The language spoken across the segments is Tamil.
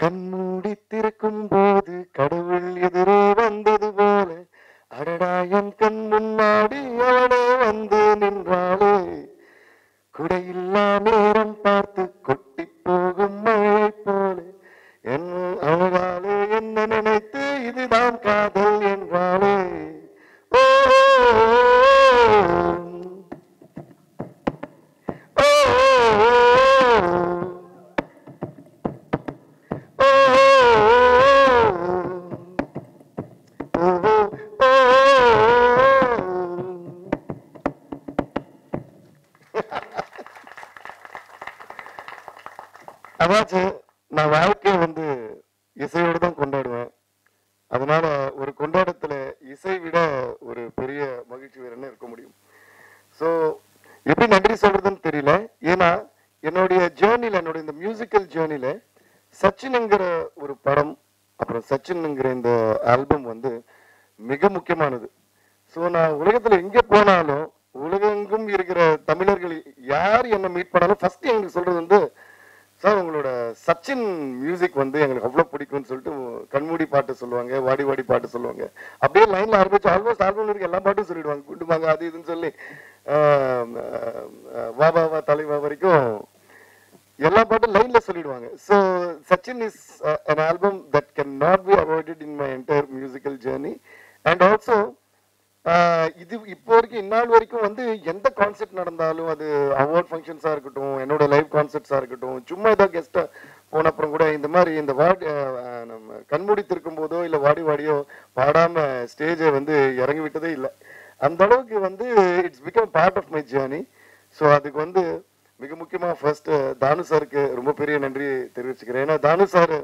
கண்மூடி திறக்கும் போது கடவுள் எதிரே வந்தது போல அடடா என் கண் முன்னாடி அவளே வந்து நின்றாளே குடையில்லா நேரம் பார்த்து கொட்டி போகும் மழை போல என் அழகாலே என்ன நினைத்து இதுதான் காதல் என்றாளே ஓ ஓ அதாச்சு நான் வாழ்க்கையை வந்து இசையோடு தான் கொண்டாடுவேன். அதனால ஒரு கொண்டாட்டத்துல இசை விட ஒரு பெரிய மகிழ்ச்சி வேற என்ன இருக்க முடியும். ஸோ எப்படி நன்றி சொல்றதுன்னு தெரியல. ஏன்னா என்னுடைய ஜேர்னில, என்னுடைய இந்த மியூசிக்கல் ஜேர்னில சச்சின்ங்கிற ஒரு படம், அப்புறம் சச்சின்ங்கிற இந்த ஆல்பம் வந்து மிக முக்கியமானது. ஸோ நான் உலகத்துல எங்க போனாலும் உலகெங்கும் இருக்கிற தமிழர்கள் யார் என்ன மீட் பண்ணாலும் ஃபர்ஸ்ட் எங்களுக்கு சொல்றது வந்து, சார் உங்களோட சச்சின் மியூசிக் வந்து எங்களுக்கு அவ்வளோ பிடிக்கும்னு சொல்லிட்டு கண்மூடி பாட்டு சொல்லுவாங்க, வாடி வாடி பாட்டு சொல்லுவாங்க. அப்படியே லைன்ல ஆரம்பிச்சு ஆல்மோஸ்ட் ஆல்பம் இருக்க எல்லா பாட்டும் சொல்லிடுவாங்க, குண்டுவாங்க அது இதுன்னு சொல்லி வா வா வா தலைவா வரைக்கும் எல்லா பாட்டும் லைன்ல சொல்லிடுவாங்க. So Sachin is an album that cannot be avoided in my entire musical journey. And also இது இப்போ வரைக்கும் இந்நாள் வரைக்கும் வந்து எந்த கான்செர்ட் நடந்தாலும், அது அவார்ட் ஃபங்க்ஷன்ஸா இருக்கட்டும், என்னோட லைவ் கான்செர்ட்ஸா இருக்கட்டும், சும்மா ஏதாவது கெஸ்டா போன அப்புறம் கூட இந்த மாதிரி இந்த நம்ம கண்மூடி திருக்கும் போதோ இல்ல வாடி வாடியோ பாடாம ஸ்டேஜை வந்து இறங்கி விட்டதே இல்லை. அந்த அளவுக்கு வந்து it's become part of my journey. So அதுக்கு வந்து மிக முக்கியமா ஃபர்ஸ்ட் தானு சாருக்கு ரொம்ப பெரிய நன்றி தெரிவிச்சுக்கிறேன். ஏன்னா தானு சார்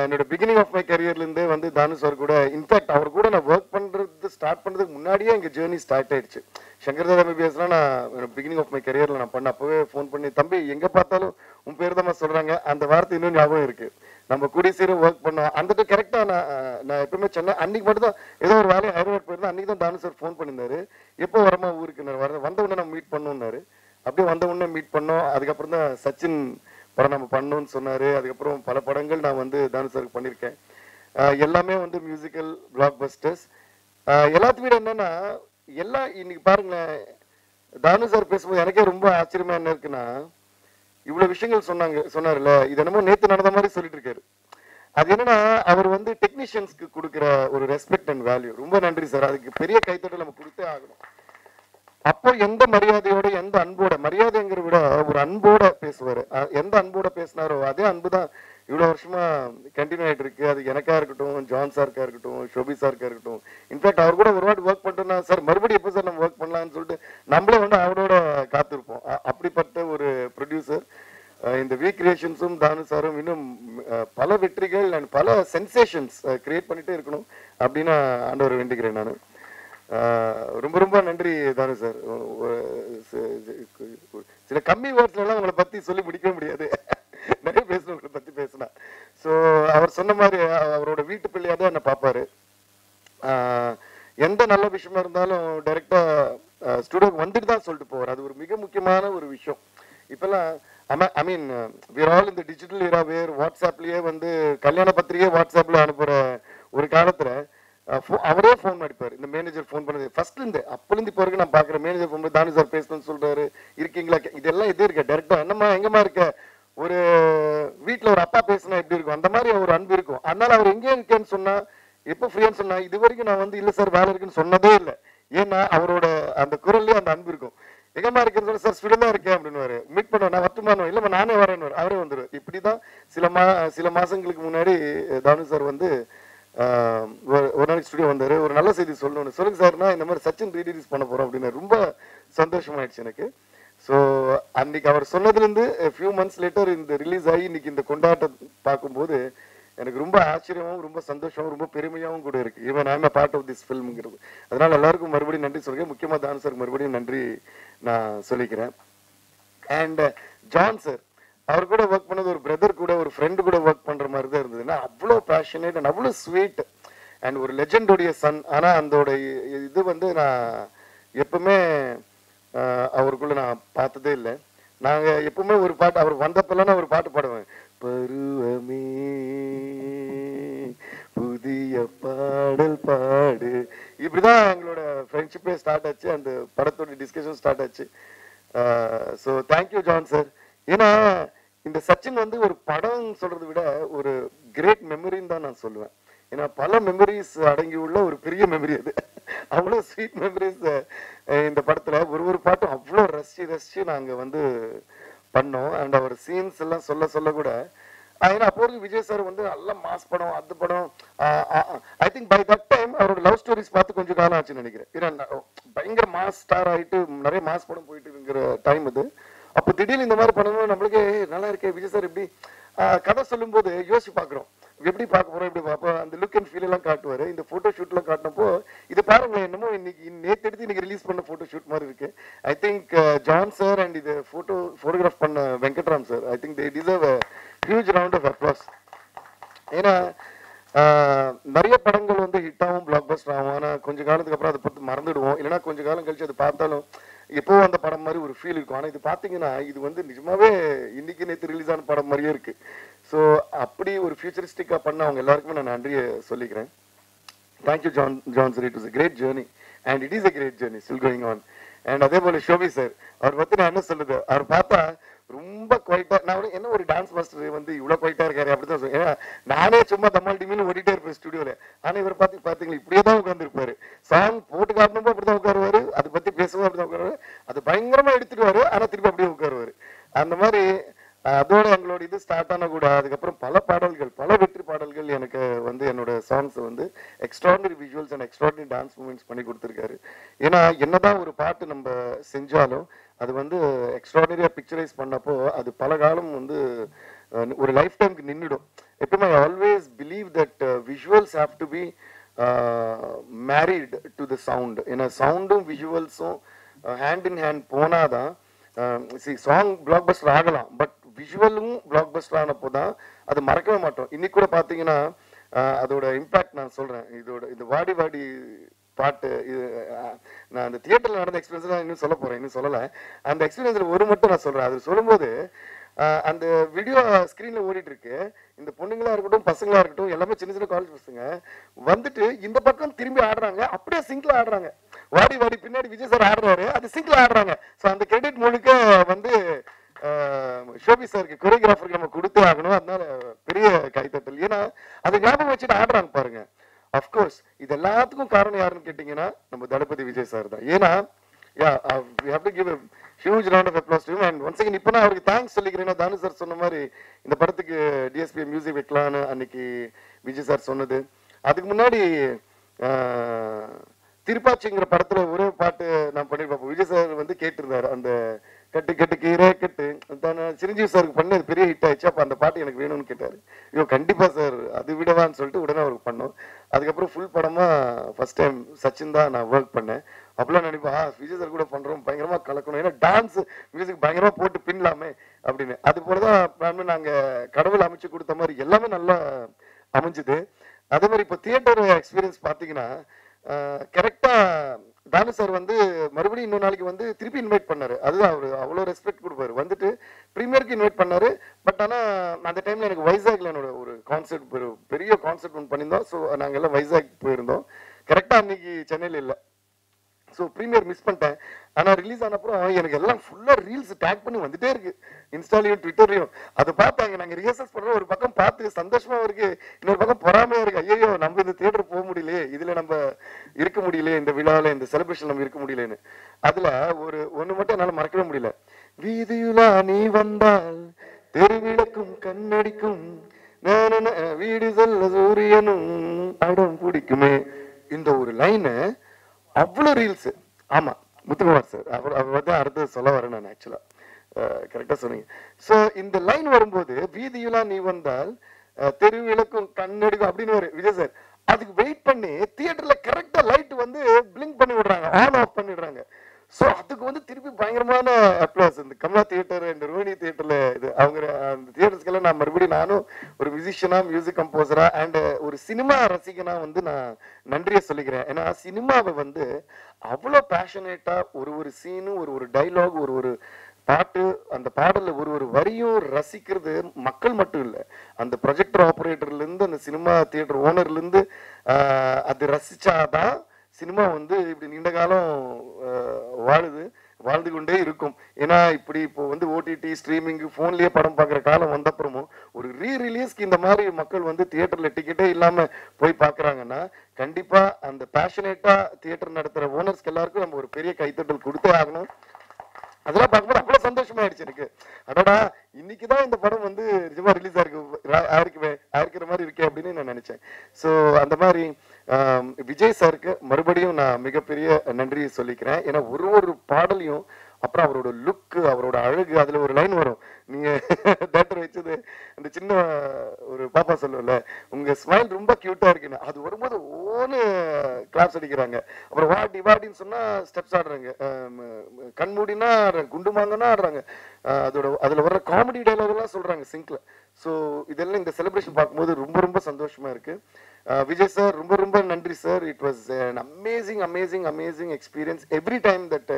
என்னோட பிகினிங் ஆஃப் மை கரியர்ல இருந்தே வந்து தானு சார் கூட, இன்ஃபேக்ட் அவர் கூட நான் ஒர்க் பண்றது ஸ்டார்ட் பண்றதுக்கு முன்னாடியே எங்க ஜேர்னி ஸ்டார்ட் ஆயிடுச்சு. சங்கர் தாதா MBBSலாம் நான் பிகினிங் ஆஃப் மை கரியர்ல நான் பண்ண அப்பவே ஃபோன் பண்ணி, தம்பி எங்க பார்த்தாலும் உன் பேர் தான் சொல்றாங்க, அந்த வார்த்தை இன்னும் ஞாபகம் இருக்கு, நம்ம கூடி சீரம் ஒர்க் பண்ணோம். அந்த கரெக்டா நான் எப்பவுமே சொன்னேன். அன்னைக்கு மட்டும் தான் ஏதோ ஒரு வேலையை ஹைதராபாத் போயிருந்தேன். அன்னைக்கு தான் தானு சார் ஃபோன் பண்ணியிருந்தாரு, எப்போ வரமா ஊருக்கு வந்த உடனே நம்ம மீட் பண்ணோம்னாரு. அப்படியே வந்த உடனே மீட் பண்ணோம். அதுக்கப்புறம் தான் சச்சின் படம் நம்ம பண்ணணும்னு சொன்னாரு. அதுக்கப்புறம் பல படங்கள் நான் வந்து தானு சாருக்கு பண்ணியிருக்கேன். எல்லாமே வந்து மியூசிக்கல் பிளாக் பஸ்டர்ஸ். எல்லாத்தையும் விட என்னன்னா, எல்லாம் இன்னைக்கு பாருங்களேன், தானு சார் பேசும்போது எனக்கே ரொம்ப ஆச்சரியமா என்ன இருக்குன்னா, இவ்வளவு விஷயங்கள் சொன்னார்ல, இது என்னமோ நேத்து நடந்த மாதிரி சொல்லிட்டு இருக்காரு. அது என்னன்னா, அவர் வந்து டெக்னீஷியன்ஸ்க்கு கொடுக்குற ஒரு ரெஸ்பெக்ட் அண்ட் வேல்யூ. ரொம்ப நன்றி சார், அதுக்கு பெரிய கைத்தட்டல் நம்ம கொடுத்தே ஆகணும். அப்போ எந்த மரியாதையோட, எந்த அன்போட, மரியாதைங்கிற விட ஒரு அன்போட பேசுவாரு. எந்த அன்போட பேசினாரோ அதே அன்பு தான் இவ்வளவு வருஷமா கண்டினியூ ஆயிட்டு இருக்கு. அது எனக்கா இருக்கட்டும், ஜான் சாருக்கா இருக்கட்டும், ஷோபி சாருக்கா இருக்கட்டும். இன்ஃபேக்ட் அவர் கூட ஒரு வாட்டி ஒர்க் பண்ணிட்டோம்னா, சார் மறுபடியும் எப்போ சார் நம்ம ஒர்க் பண்ணலாம்னு சொல்லிட்டு நம்மளே வந்து அவரோட காத்திருப்போம். அப்படிப்பட்ட ஒரு ப்ரொடியூசர். இந்த வி கிரியேஷன்ஸும் தானு சாரும் இன்னும் பல வெற்றிகள் அண்ட் பல சென்சேஷன்ஸ் கிரியேட் பண்ணிட்டே இருக்கணும் அப்படின்னு ஆண்டவர் வேண்டிக்கிறேன் நான். ரொம்ப ரொம்ப நன்றி தானு சார். சில கம்மி வேர்ட்ஸ்ல எல்லாம் உங்களை பத்தி சொல்லி முடிக்க முடியாது, நிறைய பேசணும் உங்களை பத்தி பேசினா. ஸோ அவர் சொன்ன மாதிரி அவரோட வீட்டு பிள்ளையா தான் என்ன பார்ப்பாரு. எந்த நல்ல விஷயமா இருந்தாலும் டைரக்டா ஸ்டுடியோக்கு வந்துட்டு தான் சொல்லிட்டு போவார். அது ஒரு மிக முக்கியமான ஒரு விஷயம். இப்பெல்லாம் ஐ மீன் we are all in the digital era where வாட்ஸ்அப்லயே வந்து கல்யாண பத்திரிகை வாட்ஸ்அப்ல அனுப்புற ஒரு காலத்துல அவரே ஃபோன் அடிப்பார். இந்த மேனேஜர் ஃபோன் பண்ணது ஃபர்ஸ்ட்ல இருந்து அப்பலேருந்து இப்போ வரைக்கும் நான் பாக்குறேன். மேனேஜர் ஃபோன் பண்ணி தானு சார் பேசணும்னு சொல்றாரு, இருக்கீங்களா, இதெல்லாம் இதே இருக்க டைரக்டா என்னம்மா எங்கம்மா இருக்க, ஒரு வீட்டுல ஒரு அப்பா பேசினா எப்படி இருக்கும் அந்த மாதிரி ஒரு அன்பு இருக்கும். அதனால அவர் எங்கே இருக்கேன்னு சொன்னா, எப்போ ஃப்ரீயான்னு சொன்னா, இது வரைக்கும் நான் வந்து இல்ல சார் வேலை இருக்குன்னு சொன்னதே இல்லை. ஏன்னா அவரோட அந்த குரல்லே அந்த அன்பு இருக்கும். எங்கம்மா இருக்குன்னு சார் ஸ்டூடெண்டா இருக்கேன் அப்படின்னு மீட் பண்ணுவேன். நான் வரட்டுமானோ, இல்லம்மா நானே வரேன்னு அவரே வந்துடுவார். இப்படிதான் சில மாசங்களுக்கு முன்னாடி தானு சார் வந்து ஒரு நாளைக்கு ஸ்டுடியோ வந்தாரு. ஒரு நல்ல செய்தி சொல்லணும்னு, சொல்லுங்க சார்னா இந்த மாதிரி சச்சின் ரீலீஸ் பண்ண போறோம் அப்படின்னு. ரொம்ப சந்தோஷமாயிடுச்சு எனக்கு. ஸோ அன்னைக்கு அவர் சொன்னதுலேருந்து ஃபியூ மந்த்ஸ் லேட்டர் இந்த ரிலீஸ் ஆகி இன்னைக்கு இந்த கொண்டாட்டம் பார்க்கும்போது எனக்கு ரொம்ப ஆச்சரியமாகவும் ரொம்ப சந்தோஷமும் ரொம்ப பெருமையாகவும் கூட இருக்கு. Even I am part of this ஃபில்ம்ங்கிறது. அதனால எல்லாருக்கும் மறுபடியும் நன்றி சொல்கிறேன். முக்கியமாக தானு சாருக்கு மறுபடியும் நன்றி நான் சொல்லிக்கிறேன். அண்ட் ஜான் சார், அவர் கூட ஒர்க் பண்ணது ஒரு பிரதர் கூட, ஒரு ஃப்ரெண்டு கூட ஒர்க் பண்ற மாதிரி தான் இருந்ததுன்னா, அவ்வளோ பேஷனேட் அண்ட் அவ்வளோ ஸ்வீட் அண்ட் ஒரு லெஜெண்டோடைய சன். ஆனால் அதோட இது வந்து நான் எப்பவுமே அவருக்குள்ள நான் பார்த்ததே இல்லை. நாங்கள் எப்பவுமே ஒரு பாட்டு அவர் வந்தப்பெல்லாம் ஒரு பாட்டு பாடுவேன், பருவ ஆச்சு, அந்த படத்தோட டிஸ்கஷன் ஸ்டார்ட் ஆச்சு. So thank you John sir. ஏன்னா இந்த சச்சின் வந்து ஒரு படம் சொல்றதை விட ஒரு கிரேட் மெமரின்னு தான் நான் சொல்லுவேன். ஏன்னா பல மெமரிஸ் அடங்கி உள்ள ஒரு பெரிய மெமரி அது. அவ்வளோ ஸ்வீட் மெமரிஸ் இந்த படத்துல ஒரு பாட்டும் அவ்வளோ ரசிச்சு நாங்க வந்து பண்ணோம். அண்ட் அவர் சீன்ஸ் எல்லாம் சொல்ல கூட ஏன்னா அப்போ விஜய் சார் வந்து நல்ல மாஸ் படம், அது படம். I think by that time அவரோட லவ் ஸ்டோரிஸ் பார்த்து கொஞ்சம் காலம் ஆச்சுன்னு நினைக்கிறேன். ஏன்னா பயங்கர மாஸ் ஸ்டார் ஆகிட்டு நிறைய மாஸ் படம் போயிட்டு இருக்கிற டைம் அது. அப்போ திடீர்னு இந்த மாதிரி பண்ணணும் நம்மளுக்கு நல்லா இருக்கே விஜய் சார் எப்படி கதை சொல்லும் போது யோசிச்சு பாக்குறோம், எப்படி பார்க்க போறோம், எப்படி பார்ப்போம். அந்த லுக் அண்ட் ஃபீல் எல்லாம் காட்டுவாரு. இந்த போட்டோ ஷூட் எல்லாம் காட்டினப்போ இது பாருங்களேன், என்னமோ இன்னைக்கு நேற்று எடுத்து இன்னைக்கு ரிலீஸ் பண்ண போட்டோ ஷூட் மாதிரி இருக்கு. I think John sir and இது போட்டோகிராஃப் பண்ண Venkatram sir, I think they deserve a huge round of applause. ஏன்னா நிறைய படங்கள் வந்து ஹிட் ஆகும், பிளாக் பஸ்டர் ஆகும். ஆனா கொஞ்ச காலத்துக்கு அப்புறம் அதை பத்தி மறந்துடுவோம். இல்லைன்னா கொஞ்ச காலம் கழிச்சு அது பார்த்தாலும் எப்போ அந்த படம் மாதிரி ஒரு ஃபீல் இருக்கும். ஆனா இது பாத்தீங்கன்னா இது வந்து நிஜமாவே இன்னைக்கு நேற்று ரிலீஸ் ஆன படம் மாதிரியே இருக்கு. ஸோ அப்படி ஒரு ஃபியூச்சரிஸ்டிக்கா பண்ண அவங்க எல்லாருக்குமே நான் நன்றியை சொல்லிக்கிறேன். Thank you John sir. It was a great journey and it is a great journey still going on. And அதே போல ஷோபி சார், அவர் பத்தி நான் என்ன சொல்லுது, அவர் பார்த்தா ரொம்ப குவைட்டா, நான் என்ன ஒரு டான்ஸ் மாஸ்டர் வந்து இவ்வளவு குவைட்டா இருக்காரு அப்படிதான் சொல்லுவேன். ஏன்னா நானே சும்மா தம்மால் டிமின்னு ஓடிட்டே இருப்பேன் ஸ்டுடியோல. ஆனா இவர் பாத்தீங்களா இப்படியே தான் உட்கார்ந்து இருப்பாரு. சாங் போட்டு காட்டணுமோ அப்படிதான் உட்காருவாரு, அதை பத்தி பேசுவோம் அப்படிதான் உட்காருவாரு, அது பயங்கரமா எடுத்துடுவாரு, ஆனா திருப்பி அப்படியே உட்காருவாரு. அந்த மாதிரி அதோட எங்களோட இது ஸ்டார்ட் ஆன கூட அதுக்கப்புறம் பல பாடல்கள், பல வெற்றி பாடல்கள் எனக்கு வந்து என்னோட சாங்ஸ் வந்து extraordinary visuals and extraordinary dance moments பண்ணி கொடுத்துருக்காரு. ஏன்னா என்னதான் ஒரு பாட்டு நம்ம செஞ்சாலும் அது வந்து எக்ஸ்ட்ராடினரியா பிக்சரைஸ் பண்ணப்போ அது பல காலம் வந்து ஒரு லைஃப் டைம்க்கு நின்றுடும். எப்பவுமே I always believe that visuals have to be married to the sound. ஏன்னா சவுண்டும் விஷுவல்ஸும் ஹேண்ட் இன் ஹேண்ட் போனாதான் சாங் பிளாக் பஸ்டர் ஆகலாம். பட் விஷுவலும் பிளாக் பஸ்டர் ஆனப்போ தான் அது மறக்கவே மாட்டோம். இன்னைக்கு கூட பார்த்தீங்கன்னா அதோட இம்பாக்ட் நான் சொல்றேன். இந்த வாடி வாடி பாட்டு இது நான் அந்த தியேட்டர்ல நடந்த எக்ஸ்பீரியன்ஸ் நான் இன்னும் சொல்ல போறேன், இன்னும் சொல்லலை. அந்த எக்ஸ்பீரியன்ஸ்ல ஒரு மட்டும் நான் சொல்றேன். அது சொல்லும்போது அந்த வீடியோ ஸ்கிரீன்ல ஓடிட்டு இருக்கு. இந்த பொண்ணுங்களா இருக்கட்டும் பசங்களா இருக்கட்டும் எல்லாமே சின்ன சின்ன காலேஜ் பசங்க வந்துட்டு இந்த பக்கம் திரும்பி ஆடுறாங்க, அப்படியே சிங்க்ல ஆடுறாங்க. வாடி வாடி பின்னாடி விஜய் சார் ஆடுறாரு, அது சிங்க்ல ஆடுறாங்க. ஸோ அந்த கிரெடிட் முழுக்க வந்து ஷோபி சாருக்கு கொரியோகிராஃபருக்கு நம்ம கொடுத்தே ஆகணும். அதனால பெரிய கைத்தட்டல். ஏன்னா அதை ஞாபகம் வச்சுட்டு ஆடுறாங்க பாருங்க. அப்கோர்ஸ் இது எல்லாத்துக்கும் காரணம் யாருன்னு கேட்டீங்கன்னா நம்ம தளபதி விஜய் சார் தான். ஏன்னா we have to give a huge round of applause to him. And once again இப்போ நான் அவருக்கு தேங்க்ஸ் சொல்லிக்கிறேன். தானு சார் சொன்ன மாதிரி இந்த படத்துக்கு டிஎஸ்பி மியூசிக் வைக்கலான்னு அன்னைக்கு விஜய் சார் சொன்னது. அதுக்கு முன்னாடி திருப்பாச்சிங்கிற படத்துல ஒரே பாட்டு நான் பண்ணிருப்பேன். விஜய் சார் வந்து கேட்டிருந்தாரு, அந்த கட்டு கட்டு கீரை கட்டு சிரஞ்சீவி சாருக்கு பண்ண பெரிய ஹிட் ஆயிடுச்சு. அப்ப அந்த பாட்டு எனக்கு வேணும்னு கேட்டாரு. ஐயோ கண்டிப்பா சார் அது விடவான்னு சொல்லிட்டு உடனே அவருக்கு பண்ணோம். அதுக்கப்புறம் ஃபுல் படமா ஃபர்ஸ்ட் டைம் சச்சின் தான் நான் ஒர்க் பண்ணேன். அப்பெல்லாம் நினைப்பா விஜய் சார் கூட பண்றோம், பயங்கரமா கலக்கணும், ஏன்னா டான்ஸ் மியூசிக் பயங்கரமா போட்டு பின்னலாமே அப்படின்னு. அது போலதான் நாங்க கடவுள் அமைச்சு கொடுத்த மாதிரி எல்லாமே நல்லா அமைஞ்சுது. அதே மாதிரி இப்போ தியேட்டர் எக்ஸ்பீரியன்ஸ் பாத்தீங்கன்னா கரெக்டா தானு சார் வந்து மறுபடியும் இன்னொரு நாளைக்கு வந்து திருப்பி இன்வைட் பண்ணாரு. அதுதான் அவரு அவ்வளோ ரெஸ்பெக்ட் கொடுப்பாரு. வந்துட்டு ப்ரீமியருக்கு இன்வைட் பண்ணாரு. பட் ஆனா அந்த டைம்ல எனக்கு வைசாக்ல என்னோட ஒரு கான்செர்ட், பெரிய கான்செர்ட் ஒன்று பண்ணியிருந்தோம். ஸோ நாங்கள் எல்லாம் வைசாக் போயிருந்தோம். கரெக்டா அன்னைக்கு சென்னையில் இல்லை. ஸோ ப்ரீமியர் மிஸ் பண்ணிட்டேன். ஆனால் ரிலீஸ் ஆனப்புறம் எனக்கு எல்லாம் ஃபுல்லாக ரீல்ஸ் டேக் பண்ணி வந்துட்டே இருக்கு, இன்ஸ்டாலையும் ட்விட்டர்லையும். அதை பார்த்தாங்க. நாங்கள் ரிஹர்சல்ஸ் பண்ணுறோம், ஒரு பக்கம் பார்த்து சந்தோஷமா இருக்கு, இன்னொரு பக்கம் பொறாமையா இருக்கு. ஐயோ நம்ம இந்த தியேட்டர் போக முடியலையே, இதுல நம்ம இருக்க முடியலையே, இந்த விழாவில் இந்த செலிப்ரேஷன் நம்ம இருக்க முடியலன்னு. அதுல ஒன்று மட்டும் என்னால் மறக்கவே முடியல. வீதியுலா நீ வந்தால் தெருவிளக்கும் கண்ணடிக்கும் வீடு சொல்ல சூரியனும் அடம் பிடிக்குமே, இந்த ஒரு லைனு அவ்வளோ ரீல்ஸ். ஆமா முத்துக்குமார் சார் அவர் வந்து அடுத்து சொல்ல வரேன் நான். ஆக்சுவலா கரெக்டா சொன்னீங்க. ஸோ இந்த லைன் வரும்போது வீதியெல்லாம் நீ வந்தால் தெருவிளக்கும் கண்ணடிக்கும் அப்படின்னு ஒரு விஜய் சார் அதுக்கு வெயிட் பண்ணி தியேட்டர்ல கரெக்டா லைட் வந்து பிளிங்க் பண்ணி விடுறாங்க, ஆன் ஆஃப் பண்ணிடுறாங்க. ஸோ அதுக்கு வந்து திருப்பி பயங்கரமான அப்ளாஸ். இந்த கமலா தியேட்டர் அண்ட் ரோஹிணி தியேட்டர்ல இது அவங்க அந்த தியேட்டர்ஸ்க்கெல்லாம் நான் மறுபடியும் நானும் ஒரு மியூசிஷியனா, மியூசிக் கம்போசரா அண்ட் ஒரு சினிமா ரசிகனா வந்து நான் நன்றியை சொல்லிக்கிறேன். ஏன்னா சினிமாவை வந்து அவ்வளோ பேஷனேட்டா ஒரு சீனு, ஒரு டைலாக், ஒரு பாட்டு, அந்த பாடல்ல ஒரு வரியும் ரசிக்கிறது மக்கள் மட்டும் இல்லை, அந்த ப்ரொஜெக்டர் ஆப்ரேட்டர்ல இருந்து அந்த சினிமா தியேட்டர் ஓனர்ல இருந்து அது ரசிச்சாதான் சினிமா வந்து இப்படி நீண்ட காலம் வாழ்ந்து கொண்டே இருக்கும். ஏன்னா இப்படி இப்போ வந்து ஓடிடி ஸ்ட்ரீமிங் போன்லயே படம் பார்க்குற காலம் வந்தப்புறமும் ஒரு ரிலீஸ்க்கு இந்த மாதிரி மக்கள் வந்து தியேட்டர்ல டிக்கெட்டே இல்லாம போய் பார்க்குறாங்கன்னா கண்டிப்பா அந்த பேஷனேட்டா தியேட்டர் நடத்துற ஓனர்ஸ்க்கு எல்லாருக்கும் நம்ம ஒரு பெரிய கைத்தட்டல் கொடுத்தே ஆகணும். அதெல்லாம் பார்க்கும்போது அவ்வளவு சந்தோஷமாயிடுச்சு எனக்கு. அடடா இன்னைக்குதான் இந்த படம் வந்து நிஜமா ரிலீஸ் ஆயிருக்கிற மாதிரி இருக்கே அப்படின்னு நான் நினைச்சேன். ஸோ அந்த மாதிரி விஜய் சாருக்கு மறுபடியும் நான் மிகப்பெரிய நன்றி சொல்லிக்கிறேன். ஏன்னா ஒரு பாடலையும் அப்புறம் அவரோட லுக்கு, அவரோட அழகு, அதுல ஒரு லைன் வரும், நீங்க தேட்டர் வச்சது அந்த சின்ன ஒரு பாப்பா சொல்லுவல, உங்க ஸ்மைல் ரொம்ப கியூட்டா இருக்குன்னு, அது வரும்போது ஓன்னு கிளாப்ஸ் அடிக்கிறாங்க. அப்புறம் வாடின்னு சொன்னா ஸ்டெப்ஸ் ஆடுறாங்க, கண்மூடினா குண்டு மாங்கன்னா ஆடுறாங்க, அதுல வர்ற காமெடி டைலாக் எல்லாம் சொல்றாங்க சிங்க்ல. ஸோ இதெல்லாம் இந்த செலிப்ரேஷன் பார்க்கும்போது ரொம்ப ரொம்ப சந்தோஷமா இருக்கு. விஜய் சார் ரொம்ப ரொம்ப நன்றி sir. It was an amazing experience every time that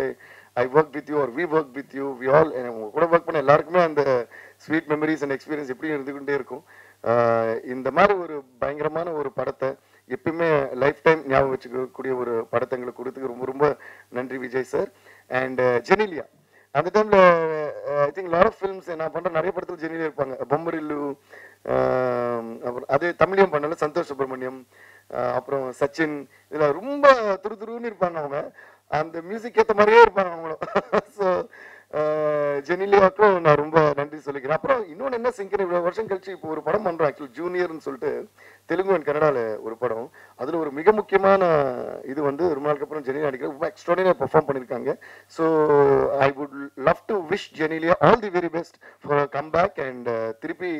I worked with you or we worked with you. We all கூட ஒர்க் பண்ண எல்லாருக்குமே அந்த ஸ்வீட் மெமரிஸ் அண்ட் எக்ஸ்பீரியன்ஸ் எப்படி இருந்துகிட்டே இருக்கும். இந்த மாதிரி ஒரு பயங்கரமான ஒரு படத்தை எப்பயுமே லைஃப் டைம் ஞாபகம் வச்சுக்கக்கூடிய ஒரு படத்தை எங்களுக்கு கொடுத்துக்கு ரொம்ப ரொம்ப நன்றி விஜய் சார். அண்ட் ஜெனிலியா அந்த டைம்ல I think lot of films நான் பண்ற நிறைய படத்துல ஜெனிலியா இருப்பாங்க. பொம்மரில்லு, அப்புறம் அதே தமிழையும் பண்ணல சந்தோஷ் சுப்ரமணியம், அப்புறம் சச்சின், இதுல ரொம்ப துருதுருன்னு இருப்பாங்க அவங்க. அந்த மியூசிக் ஏற்ற மாதிரியே இருப்பாங்க அவங்களும். ஸோ ஜெனிலியாவுக்கும் நான் ரொம்ப நன்றி சொல்லிக்கிறேன். அப்புறம் இன்னொன்று என்ன சிங்கிறேன், இவ்வளோ வருஷம் கழிச்சு இப்போ ஒரு படம் பண்றோம் ஆக்சுவலி ஜூனியர்னு சொல்லிட்டு தெலுங்கு அண்ட் கன்னடாவில் ஒரு படம். அதில் ஒரு மிக முக்கியமான இது வந்து ரொம்ப நாளுக்கு அப்புறம் ஜெனிலியா நடிக்கிற ரொம்ப எக்ஸ்ட்ராடினரியாக பெர்ஃபார்ம் பண்ணியிருக்காங்க. So I would love to wish Genelia all the very best for comeback and திருப்பி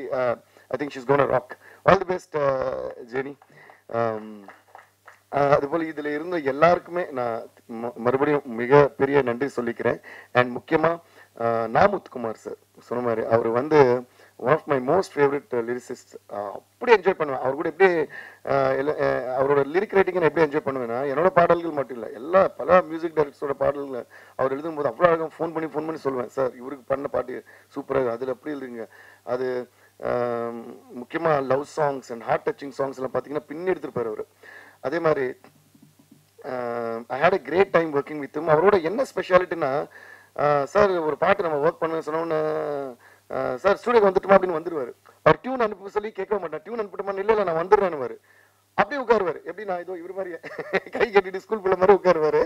I think she's gonna rock. All the best Genie. அதுபோல் இதுல இருந்த எல்லாருக்குமே நான் மறுபடியும் மிகப்பெரிய நன்றி சொல்லிக்கிறேன். அண்ட் முக்கியமா நாமுத்துக்குமார் சார் சொன்ன மாதிரி அவர் வந்து one of my most favourite lyricist. அப்படி என்ஜாய் பண்ணுவேன் அவர் கூட. எப்படி அவரோட லிரிக் ரைட்டிங்கை எப்படி என்ஜாய் பண்ணுவேன்னா, என்னோட பாடல்கள் மட்டும் இல்லை, பல மியூசிக் டைரக்டர்ஸோட பாடல்கள் அவர் எழுதும்போது அவ்வளோ அழகாக ஃபோன் பண்ணி சொல்லுவேன், சார் இவருக்கு பண்ண பாட்டு சூப்பராக, அதில் அப்படி எழுதுங்க. அது முக்கியமாக love songs and heart touching songs எல்லாம் பார்த்தீங்கன்னா பின்னி எடுத்துருப்பார் அவர். அதே மாதிரி I had a great time working with him. அவரோட என்ன ஸ்பெஷாலிட்டினா, சார் ஒரு பாட்டு நம்ம ஒர்க் பண்ண சொன்னோன்னு சார் ஸ்டூடியோக்கு வந்துட்டுமா அப்படின்னு வந்துடுவார். அவர் டியூன் அனுப்ப சொல்லி கேட்க மாட்டேன், டியூன் அனுப்பிட்டுமா, இல்லை நான் வந்துடுறேன்னு அப்படியே உட்காருவார். எப்படி நான் ஏதோ இவர் மாதிரி கை கட்டிட்டு ஸ்கூல் பிள்ளை மாதிரி உட்காருவார்.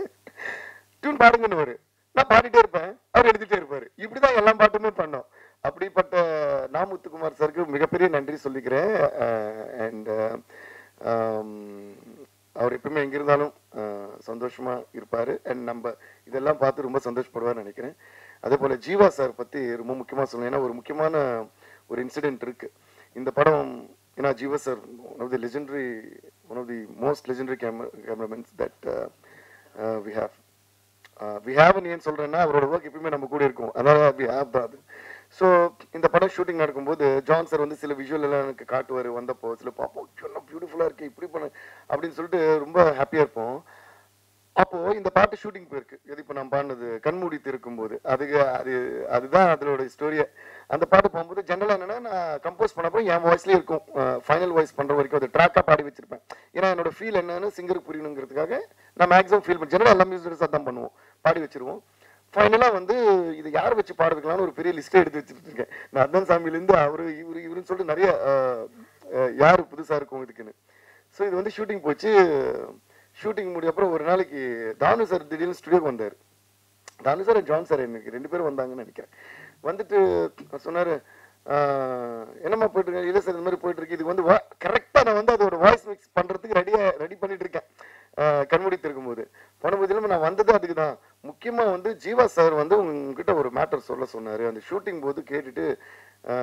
டியூன் பாடுங்கன்னு நான் பாடிட்டே இருப்பேன், அவர் எழுதிட்டே இருப்பார். இப்படிதான் எல்லா பாட்டுமே பண்ணோம். அப்படிப்பட்ட நாமுத்துக்குமார் சாருக்கு மிகப்பெரிய நன்றி சொல்லிக்கிறேன். அண்ட் அவர் எப்பவுமே எங்க இருந்தாலும் சந்தோஷமா இருப்பாரு. அண்ட் நம்ம இதெல்லாம் பார்த்து ரொம்ப சந்தோஷப்படுவார்னு நினைக்கிறேன். அதே போல ஜீவா சார் பத்தி ரொம்ப முக்கியமா சொல்லணும். ஏன்னா ஒரு முக்கியமான ஒரு இன்சிடென்ட் இருக்கு இந்த படம். ஏன்னா Jeeva sir one of the most legendary cameramans that we have ஏன் சொல்றேன்னா, அவரோட ஒர்க் எப்பயுமே நம்ம கூட இருக்கும். அதனால வி ஹேவ் that. ஸோ இந்த படம் ஷூட்டிங் நடக்கும்போது ஜான் சார் வந்து சில விஷுவல் எல்லாம் எனக்கு காட்டுவார். வந்தப்போ சில பார்ப்போம், இன்னும் பியூட்டிஃபுல்லாக இருக்கு, இப்படி பண்ண அப்படின்னு சொல்லிட்டு ரொம்ப ஹாப்பியாக இருப்போம். அப்போ இந்த பாட்டு ஷூட்டிங் போயிருக்கு. எது இப்போ நான் பாடினது கண்மூடி இருக்கும்போது அதுதான் அதோட ஸ்டோரியை. அந்த பாட்டு போகும்போது ஜென்ரலாக என்னன்னா, நான் கம்போஸ் பண்ணப்போ என் வாய்ஸ்லேயே இருக்கும். ஃபைனல் வாய்ஸ் பண்ணுற வரைக்கும் அது ட்ராக்காக பாடி வச்சிருப்பேன். ஏன்னா என்னோட ஃபீல் என்னன்னு சிங்கருக்கு புரியணுங்கிறதுக்காக நான் மேக்ஸிமம் ஃபீல் பண்ணி ஜென்ரலாக எல்லா மியூசிக்ஸாக தான் பண்ணுவோம், பாடி வச்சிருவோம். ஃபைனலாக வந்து இது யார் வச்சு பாடுறதுக்கலாம்னு ஒரு பெரிய லிஸ்ட்டே எடுத்து வச்சுட்டு இருக்கேன். நான் அதான் சாமியிலேருந்து இவருன்னு சொல்லிட்டு நிறைய யார் புதுசாக இருக்கும் இதுக்குன்னு. ஸோ இது வந்து ஷூட்டிங் போச்சு. ஷூட்டிங் முடிய அப்புறம் ஒரு நாளைக்கு தானு சார் திடீர்னு ஸ்டுடியோக்கு வந்தார். தானு சார் ஜான் சார் எனக்கு 2 பேரும் வந்தாங்கன்னு நினைக்கிறேன். வந்துட்டு சொன்னார், என்னம்மா போயிட்டு இருக்கேன். இல்லை சார் இந்த மாதிரி போயிட்டு இருக்கு. இது வந்து கரெக்டாக நான் வந்து அதோட வாய்ஸ் மிக்ஸ் பண்ணுறதுக்கு ரெடி பண்ணிட்டு இருக்கேன். கண்மூடி இருக்கும்போது பண்ணும்போது இல்லாமல் நான் வந்தது அதுக்கு தான். முக்கியமாக வந்து ஜீவா சார் வந்து உங்ககிட்ட ஒரு மேட்டர் சொல்ல சொன்னார். அந்த ஷூட்டிங் போது கேட்டுட்டு,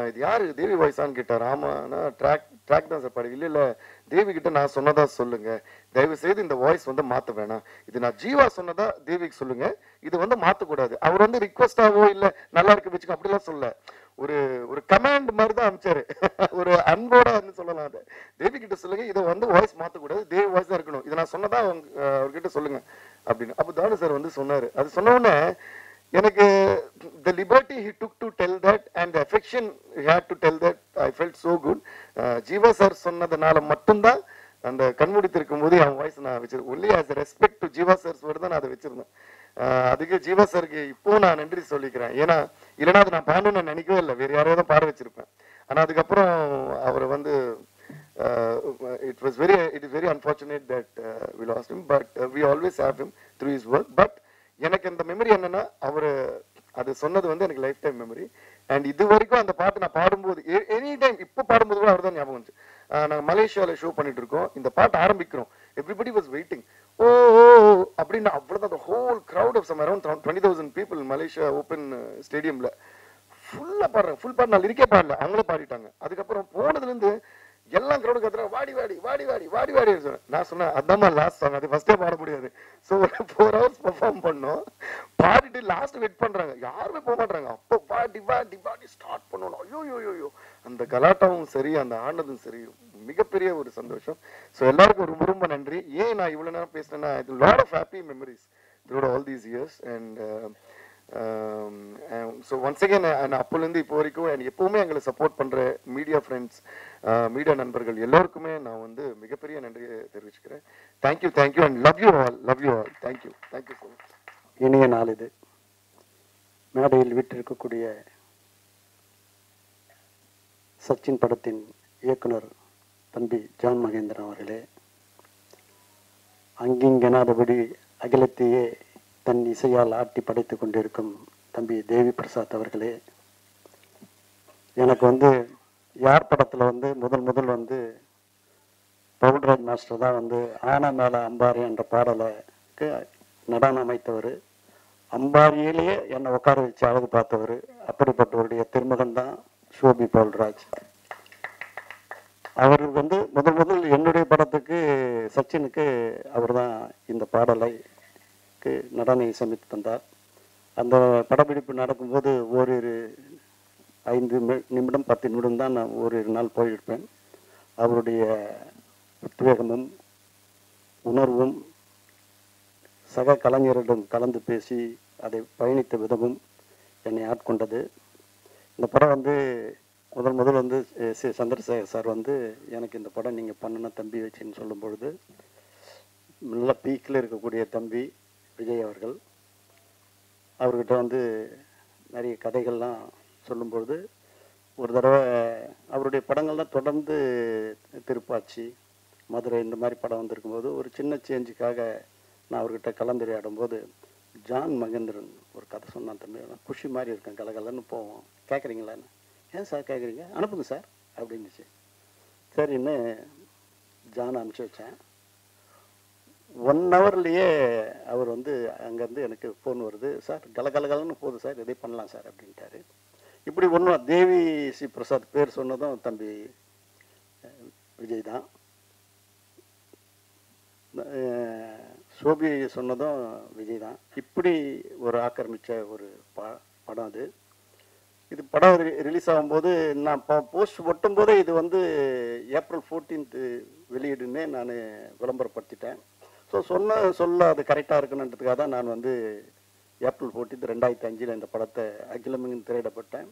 இது யாரு தேவி வாய்ஸான்னு கேட்டார். ஆமாண்ணா ட்ராக் தான் சார் பாடு. இல்லை தேவி கிட்ட நான் சொன்னதா சொல்லுங்க, தயவு செய்து இந்த வாய்ஸ் வந்து மாற்ற வேணாம், இது நான் ஜீவா சொன்னதா தேவிக்கு சொல்லுங்க, இது வந்து மாற்றக்கூடாது. அவர் வந்து ரிக்வஸ்டாவோ இல்லை நல்லா இருக்கு வச்சுக்கோ அப்படிலாம் சொல்ல, ஒரு கமாண்ட் மாதிரி தான் அனுப்பிச்சாரு. ஒரு அன்போட சொல்லலாம். அதை தேவி கிட்ட சொல்லுங்க, இதை வந்து வாய்ஸ் மாற்றக்கூடாது, தேவி வாய்ஸ் தான் இருக்கணும், இதை நான் சொன்னதா அவர்கிட்ட சொல்லுங்க அப்படின்னு. அப்போ தானு சார் வந்து சொன்னாரு. அது சொன்ன உடனே எனக்கு the liberty he took to tell that and the affection he had to tell that, I felt so good. Jeeva sir சொன்னதுனால மட்டும்தான் அந்த கண்மூடித்திருக்கும் போது என் வாய்ஸ் நான் வச்சிருக்கேன். Only as respect to Jeeva sir's தான் நான் அதை வச்சிருந்தேன். அதுக்கு ஜீவா சாருக்கு இப்போ நான் நன்றி சொல்லிக்கிறேன். ஏன்னா இல்லைன்னா அது நான் பாடணும்னு நான் நினைக்கவே இல்லை, வேறு யாரையோ தான் பாட வச்சிருப்பேன். ஆனால் அதுக்கப்புறம் அவர் வந்து it is very unfortunate that we lost him, but we always have him through his work. But எனக்கு அந்த மெமரி என்னன்னா, அவர் அது சொன்னது வந்து எனக்கு லைஃப் டைம் மெமரி. அண்ட் இது வரைக்கும் அந்த பாட்டு நான் பாடும்போது எனி டைம் இப்போ பாடும்போது கூட அவர் தான் ஞாபகம் வந்துச்சு. நாங்கள் மலேசியாவில் ஷோ பண்ணிட்டு இருக்கோம், இந்த பாட்டு ஆரம்பிக்கிறோம், எவ்ரிபடி வாஸ் வெயிட்டிங். ஓ அப்படின்னு அவ்வளோதான். Whole crowd of some around 20,000 people Malaysia open ஸ்டேடியம்ல ஃபுல்லாக பாடுறாங்க. ஃபுல் பாட்டு நான் இருக்கே பாடல, அவங்களே பாடிட்டாங்க. அதுக்கப்புறம் போனதுலேருந்து எல்லாம் க்ரௌடு கத்துறாங்க, வாடி வாடி வாடி வாடி வாடி வாடி சொன்னேன். நான் சொன்னேன் அதாம்மா லாஸ்ட் சாங், அது ஃபர்ஸ்டே பாட முடியாது. ஸோ ஒரு 4 hours பெர்ஃபார்ம் பண்ணோம், பாடிட்டு லாஸ்ட் வெயிட் பண்றாங்க, யாருமே போக மாட்டாங்க. அப்போ பாடி பாடி பாடி ஸ்டார்ட் பண்ணணும். ஐயோ அந்த கலாட்டாவும் சரி அந்த ஆனதும் சரி மிகப்பெரிய ஒரு சந்தோஷம். ஸோ எல்லாருக்கும் ரொம்ப ரொம்ப நன்றி. ஏன் நான் இவ்வளோ நேரம் பேசினேன்னா, இது lot of happy memories through all these years. And so once again அப்போலேருந்து இப்போ வரைக்கும் அண்ட் எப்பவுமே எங்களை சப்போர்ட் பண்ணுற மீடியா ஃப்ரெண்ட்ஸ், மீடியா நண்பர்கள் எல்லோருக்குமே நான் வந்து மிகப்பெரிய நன்றியை தெரிவிச்சுக்கிறேன். Thank you and love you all thank you so much. இனிய நாள் இது. மேடையில் விட்டிருக்கக்கூடிய சச்சின் படத்தின் இயக்குனர் தம்பி ஜான் மகேந்திரன் அவர்களே, அங்கிங்கெனாதபடி அகிலத்தையே தன் இசையால் ஆட்டி படைத்து கொண்டிருக்கும் தம்பி தேவி பிரசாத் அவர்களே, எனக்கு வந்து யார் படத்தில் வந்து முதல் வந்து பவுல்ராஜ் மாஸ்டர் தான் வந்து ஆனா மேல அம்பாரி என்ற பாடலுக்கு நடனம் அமைத்தவர். அம்பாரியிலேயே என்னை உட்கார வச்சு அழகு பார்த்தவர். அப்படிப்பட்டவருடைய திருமகன் தான் ஷோபி பவுல்ராஜ். அவர் வந்து முதல் என்னுடைய படத்துக்கு சச்சினுக்கு அவர் தான் இந்த பாடலைக்கு நடன இசையமைத்து தந்தார். அந்த படப்பிடிப்பு நடக்கும்போது ஓரிரு 5 நிமிடம் 10 நிமிடம் தான் நான் ஓரிரு நாள் போயிருப்பேன். அவருடைய உத்வேகமும் உணர்வும் சக கலைஞரிடம் கலந்து பேசி அதை பயணித்த விதமும் என்னை ஆட்கொண்டது. இந்த படம் வந்து முதல் வந்து சந்திரசேகர் சார் வந்து எனக்கு இந்த படம் நீங்கள் பண்ணுன தம்பி வச்சுன்னு சொல்லும் பொழுது, நல்ல பீக்கில் இருக்கக்கூடிய தம்பி விஜய் அவர்கள் அவர்கிட்ட வந்து நிறைய கதைகள்லாம் சொல்லும்பொழுது, ஒரு தடவை அவருடைய படங்கள்லாம் தொடர்ந்து திருப்பாச்சி, மதுரை இந்த மாதிரி படம் வந்திருக்கும்போது ஒரு சின்ன சேஞ்சுக்காக நான் அவர்கிட்ட கலந்துரையாடும் போது, ஜான் மகேந்திரன் ஒரு கதை சொன்னான், தம்பி குஷி மாதிரி இருக்கேன், கலகலன்னு போவோம், கேட்குறீங்களான்னு. ஏன் சார் கேட்குறீங்க, அனுப்புங்க சார் அப்படின்னுச்சு. சரின்னு ஜான் அனுப்பிச்சி வச்சேன். 1 ஹவர்லேயே அவர் வந்து அங்கேருந்து எனக்கு ஃபோன் வருது, சார் கலகலகலன்னு போகுது சார், எதே பண்ணலாம் சார் அப்படின்ட்டாரு. இப்படி ஒன்றும் தேவி சி பிரசாத் பேர் சொன்னதும் தம்பி விஜய் தான், சோபி சொன்னதும் விஜய் தான். இப்படி ஒரு ஆக்கிரமித்த ஒரு படம் அது. இது படம் ரிலீஸ் ஆகும்போது நான் போஸ்ட் ஒட்டும் போதே இது வந்து ஏப்ரல் 14th வெளியிடுன்னே நான் விளம்பரப்படுத்திட்டேன். ஸோ சொல்ல அது கரெக்டாக இருக்கணுன்றதுக்காக தான் நான் வந்து ஏப்ரல் 14th 2005 இந்த படத்தை அகிலமெங்கும் திரையிடப்பட்டேன்.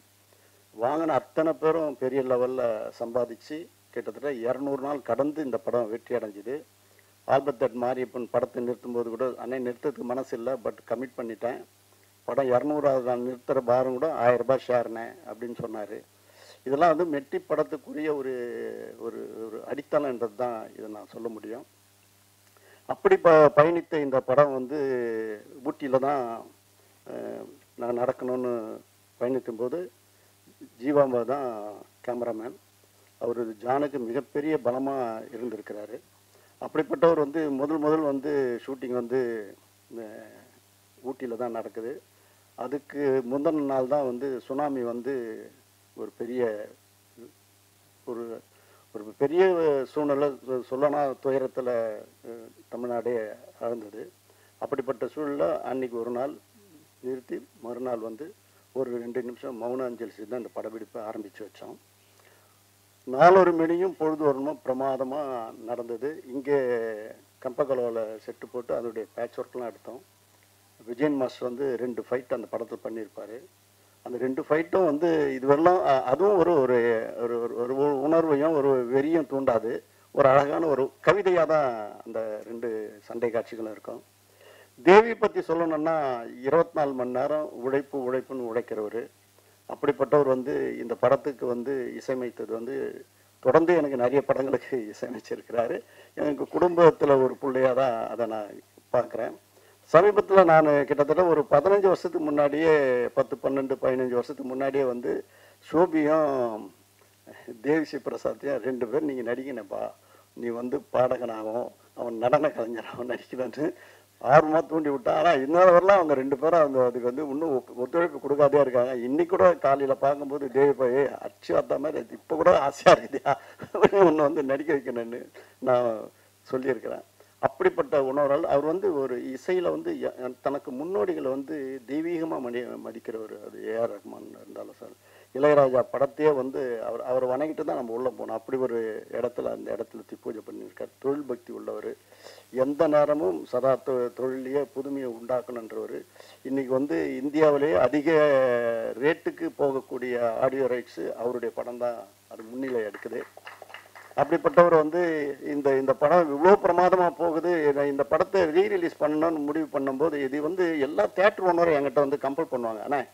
வாங்கின அத்தனை பேரும் பெரிய லெவலில் சம்பாதிச்சு கிட்டத்தட்ட 200 நாள் கடந்து இந்த படம் வெற்றி அடைஞ்சிது. ஆல்பத்தட் மாரியப்பன் படத்தை நிறுத்தும்போது கூட அன்னை நிறுத்தத்துக்கு மனசு இல்லை, பட் கமிட் பண்ணிட்டேன், படம் 200வது நாள் நிறுத்துகிற பாரம் கூட 1000 ரூபாய் ஷேர்னே அப்படின்னு சொன்னார். இதெல்லாம் வந்து மெட்டி படத்துக்குரிய ஒரு ஒரு ஒரு அடித்தளன்றது தான் இதை நான் சொல்ல முடியும். அப்படி பயணித்த இந்த படம் வந்து ஊட்டியில் தான் நான் நடக்கணும்னு பயணிக்கும் போது ஜீவாம்பா தான் கேமராமேன். அவர் ஜானுக்கு மிகப்பெரிய பலமாக இருந்திருக்கிறாரு. அப்படிப்பட்டவர் வந்து முதல் வந்து ஷூட்டிங் வந்து ஊட்டியில் தான் நடக்குது. அதுக்கு முந்தின நாள் தான் வந்து சுனாமி வந்து ஒரு பெரிய சூழ்நிலை சொல்லனா துயரத்தில் தமிழ்நாடே ஆழ்ந்தது. அப்படிப்பட்ட சூழலில் அன்னைக்கு ஒரு நாள் நிறுத்தி மறுநாள் வந்து ஒரு 2 நிமிஷம் மௌன அஞ்சலி செய்து தான் இந்த படப்பிடிப்பை ஆரம்பித்து வச்சோம். 4 மணியும் பொழுது வரணும் பிரமாதமாக நடந்தது. இங்கே கம்பகலோவில் செட்டு போட்டு அதோடைய பேட்ச் ஒர்க்லாம் எடுத்தோம். விஜயன் மாஸ்டர் வந்து 2 ஃபைட் அந்த படத்தில் பண்ணியிருப்பார். அந்த 2 ஃபைட்டும் வந்து இதுவெல்லாம் அதுவும் ஒரு ஒரு ஒரு உணர்வையும் ஒரு வெறியும் தூண்டாது. ஒரு அழகான ஒரு கவிதையாக தான் அந்த 2 சண்டை காட்சிகளும் இருக்கும். தேவி பற்றி சொல்லணும்னா 24 மணி நேரம் உழைப்புன்னு உழைக்கிறவர். அப்படிப்பட்டவர் வந்து இந்த படத்துக்கு வந்து இசையமைத்தது வந்து தொடர்ந்து எனக்கு நிறைய படங்களுக்கு இசையமைச்சிருக்கிறாரு. எனக்கு குடும்பத்தில் ஒரு பிள்ளையாக தான் அதை நான் பார்க்குறேன். சமீபத்தில் நான் கிட்டத்தட்ட ஒரு 15 வருஷத்துக்கு முன்னாடியே 10, 12, 15 வருஷத்துக்கு முன்னாடியே வந்து சோபியும் தேவிஸ்ரீ பிரசாத்தையும் 2 பேர் நீங்கள் நடிக்கணுப்பா, நீ வந்து பாடகனாகவும் அவன் நடன கலைஞராகவும் நடிக்கணும்னு ஆர்வமாக தூண்டி விட்டான். ஆனால் இன்னொரு வரலாம் அவங்க 2 பேரும் அதுக்கு வந்து இன்னும் ஒத்துழைப்பு கொடுக்காதே இருக்காங்க. இன்னைக்கு கூட காலையில் பார்க்கும்போது தேவி போய் அச்சு வார்த்தா மாதிரி இப்போ கூட ஆசையாக இருக்குதியா ஒன்று வந்து நடிக்க வைக்கணும்னு நான் சொல்லியிருக்கிறேன். அப்படிப்பட்ட உணர்வால் அவர் வந்து ஒரு இசையில் வந்து தனக்கு முன்னோடிகளை வந்து தெய்வீகமாக மதிக்கிறவர். அது ஏஆர் ரஹ்மான் இருந்தாலும் சார், இளையராஜா படத்தையே வந்து அவர் வணங்கிட்டு தான் நம்ம உள்ளே போனோம். அப்படி ஒரு இடத்துல அந்த இடத்துல பூஜை பண்ணியிருக்கார். தொழில் பக்தி உள்ளவர், எந்த நேரமும் சதா தொழிலையே புதுமையை உண்டாக்கணுன்றவர். இன்னைக்கு வந்து இந்தியாவிலேயே அதிக ரேட்டுக்கு போகக்கூடிய ஆடியோ ரைட்ஸு அவருடைய படம் தான் அது முன்னிலை எடுக்குது. அப்படிப்பட்டவர் வந்து இந்த படம் இவ்வளோ பிரமாதமாக போகுது, இந்த படத்தை ரீரிலீஸ் பண்ணணும்னு முடிவு பண்ணும்போது இது வந்து எல்லா தியேட்டர் ஓனரும் என்கிட்ட வந்து கம்பல் பண்ணுவாங்க. ஆனால்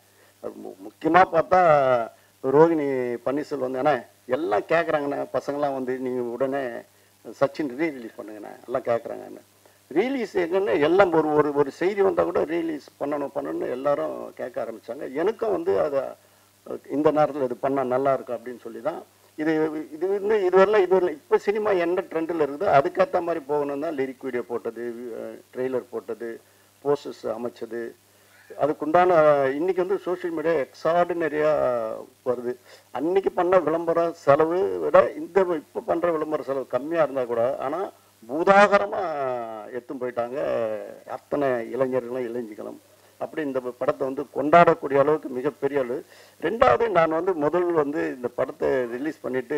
முக்கியமாக பார்த்தா ரோகிணி பன்னீர்செல்வம் வந்து அண்ணா எல்லாம் கேட்குறாங்கண்ணே, பசங்களாம் வந்து நீங்கள் உடனே சச்சின் ரீரிலீஸ் பண்ணுங்கண்ணே எல்லாம் கேட்குறாங்கண்ணே. ரீலீஸ் எங்கன்னா எல்லாம் ஒரு செய்தி வந்தால் கூட ரீலீஸ் பண்ணணும்னு எல்லாரும் கேட்க ஆரம்பித்தாங்க. எனக்கும் வந்து அதை இந்த நேரத்தில் இது பண்ணால் நல்லா இருக்கும் அப்படின்னு சொல்லி தான் இதுவரைலாம் இப்போ சினிமா என்ன ட்ரெண்டில் இருக்குதோ அதுக்கேற்ற மாதிரி போகணும் தான் லிரிக் வீடியோ போட்டது, ட்ரெய்லர் போட்டது, போஸ்டர்ஸ் அமைச்சது. அதுக்குண்டான இன்னைக்கு வந்து சோஷியல் மீடியா எக்ஸ்ட்ராடினரியாக வருது. அன்னைக்கு பண்ண விளம்பர செலவு விட இப்போ பண்ணுற விளம்பர செலவு கம்மியாக இருந்தால் கூட ஆனால் பூதாகரமாக எடுத்துன்னு போயிட்டாங்க அத்தனை இளைஞர்களும் இளைஞர்களும். அப்படி இந்த படத்தை வந்து கொண்டாடக்கூடிய அளவுக்கு மிகப்பெரிய அளவு. ரெண்டாவது நான் வந்து வந்து இந்த படத்தை ரிலீஸ் பண்ணிவிட்டு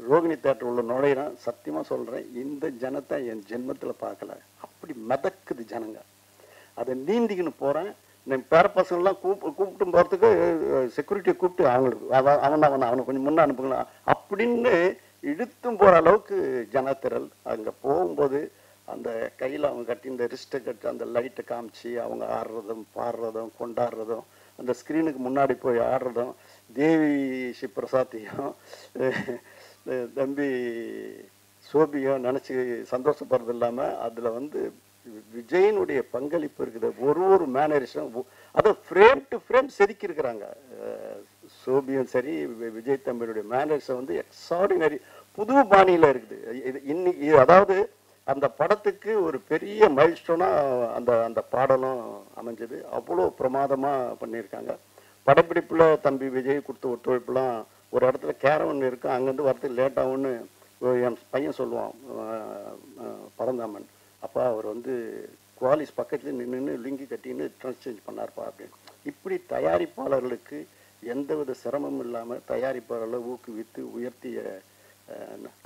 ரோகிணி தேட்டர் உள்ள நுழையிறேன். சத்தியமாக சொல்கிறேன், இந்த ஜனத்தை என் ஜென்மத்தில் பார்க்கல. அப்படி மிதக்குது ஜனங்க. அதை நீந்திக்கின்னு போகிறேன். என் பேர பசங்கள்லாம் கூப்பிட்டு போகிறதுக்கு செக்யூரிட்டியை கூப்பிட்டு அவனை கொஞ்சம் முன்னே அனுப்புங்களா அப்படின்னு இழுத்தும் போகிற அளவுக்கு ஜனத்திரல். அங்கே போகும்போது அந்த கையில் அவங்க கட்டி இந்த ரிஸ்ட்டை கட்டி அந்த லைட்டை காமிச்சு அவங்க ஆடுறதும் பாடுறதும் கொண்டாடுறதும் அந்த ஸ்க்ரீனுக்கு முன்னாடி போய் ஆடுறதும் தேவி ஸ்ரீ பிரசாத்தையும் தம்பி சோபியும் நினச்சி சந்தோஷப்படுறது இல்லாமல் அதில் வந்து விஜயனுடைய பங்களிப்பு இருக்குது. ஒரு மேனரிஷம் அதை ஃப்ரேம் டு ஃப்ரேம் செதுக்கியிருக்கிறாங்க. சோபியும் சரி விஜய் தம்பியுடைய மேனரிஷம் வந்து எக்ஸ்ட்ராடினரி புது பாணியில் இருக்குது. இன்னைக்கு அதாவது அந்த படத்துக்கு ஒரு பெரிய மைல்ஸ்டோனாக அந்த பாடலும் அமைஞ்சது. அவ்வளோ பிரமாதமாக பண்ணியிருக்காங்க. படப்பிடிப்பில் தம்பி விஜய் கொடுத்த ஒத்துழைப்புலாம் ஒரு இடத்துல கேரவன் இருக்கும், அங்கேருந்து வரதுக்கு லேட்டாகும்னு என் பையன் சொல்லுவான் பரந்தாமன். அப்பா அவர் வந்து குவாலிஸ் பக்கத்தில் நின்று லிங்கி கட்டின்னு ட்ரெஸ் சேஞ்ச் பண்ணார்ப்பா அப்படின்னு. இப்படி தயாரிப்பாளர்களுக்கு எந்தவித சிரமமும் இல்லாமல் தயாரிப்பாளர்களை ஊக்குவித்து உயர்த்திய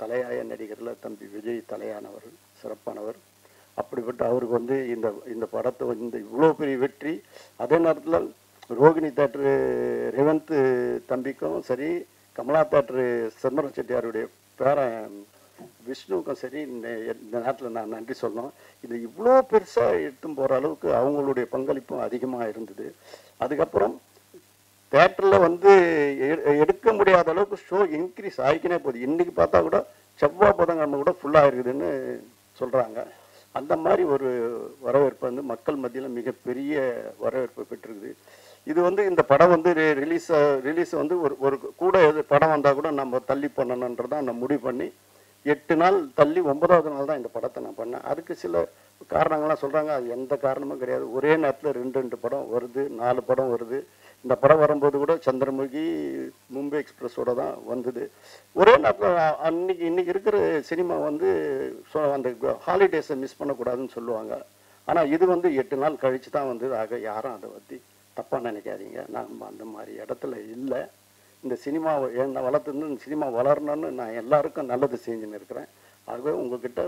தலையாய நடிகரில் தம்பி விஜய் தலையானவர், சிறப்பானவர். அப்படிப்பட்ட அவருக்கு வந்து இந்த படத்தை வந்து இவ்வளோ பெரிய வெற்றி. அதே நேரத்தில் ரோகிணி தேட்டரு ரேவந்த் தம்பிக்கும் சரி, கமலா தேட்டரு செம்மர செட்டியாருடைய பேரன் விஷ்ணுவுக்கும் சரி இந்த நேரத்தில் நான் நன்றி சொல்லணும். இது இவ்வளோ பெருசாக எடுத்தும் போகிற அளவுக்கு அவங்களுடைய பங்களிப்பும் அதிகமாக இருந்தது. அதுக்கப்புறம் தேட்டரில் வந்து எடுக்க முடியாத அளவுக்கு ஷோ இன்க்ரீஸ் ஆகிக்கினே போகுது. இன்றைக்கி பார்த்தா கூட செவ்வாய் புதன்கிழமை கூட ஃபுல்லாக இருக்குதுன்னு சொல்கிறாங்க. அந்த மாதிரி ஒரு வரவேற்பு வந்து மக்கள் மத்தியில் மிகப்பெரிய வரவேற்பு பெற்றிருக்குது. இது வந்து இந்த படம் வந்து ரிலீஸ் வந்து ஒரு கூட படம் வந்தால் கூட நம்ம தள்ளி பண்ணணுன்றதான் நான் முடிவு பண்ணி 8 நாள் தள்ளி 9வது நாள் தான் இந்த படத்தை நான் பண்ணேன். அதுக்கு சில காரணங்கள்லாம் சொல்கிறாங்க. அது எந்த காரணமும் கிடையாது. ஒரே நேரத்தில் 2 படம் வருது, 4 படம் வருது. இந்த படம் வரும்போது கூட சந்திரமுகி மும்பை எக்ஸ்பிரஸோட தான் வந்தது. ஒரே நேரத்தில் இன்னைக்கு இருக்கிற சினிமா வந்து அந்த ஹாலிடேஸை மிஸ் பண்ணக்கூடாதுன்னு சொல்லுவாங்க. ஆனால் இது வந்து 8 நாள் கழித்து தான் வந்தது. ஆக யாரும் அதை பற்றி தப்பாக நினைக்காதீங்க. நான் அந்த மாதிரி இடத்துல இல்லை. இந்த சினிமாவை என்னை வளர்த்துருந்து இந்த சினிமா வளரணும்னு நான் எல்லாருக்கும் நல்லது செஞ்சுன்னு இருக்கிறேன். ஆகவே உங்ககிட்ட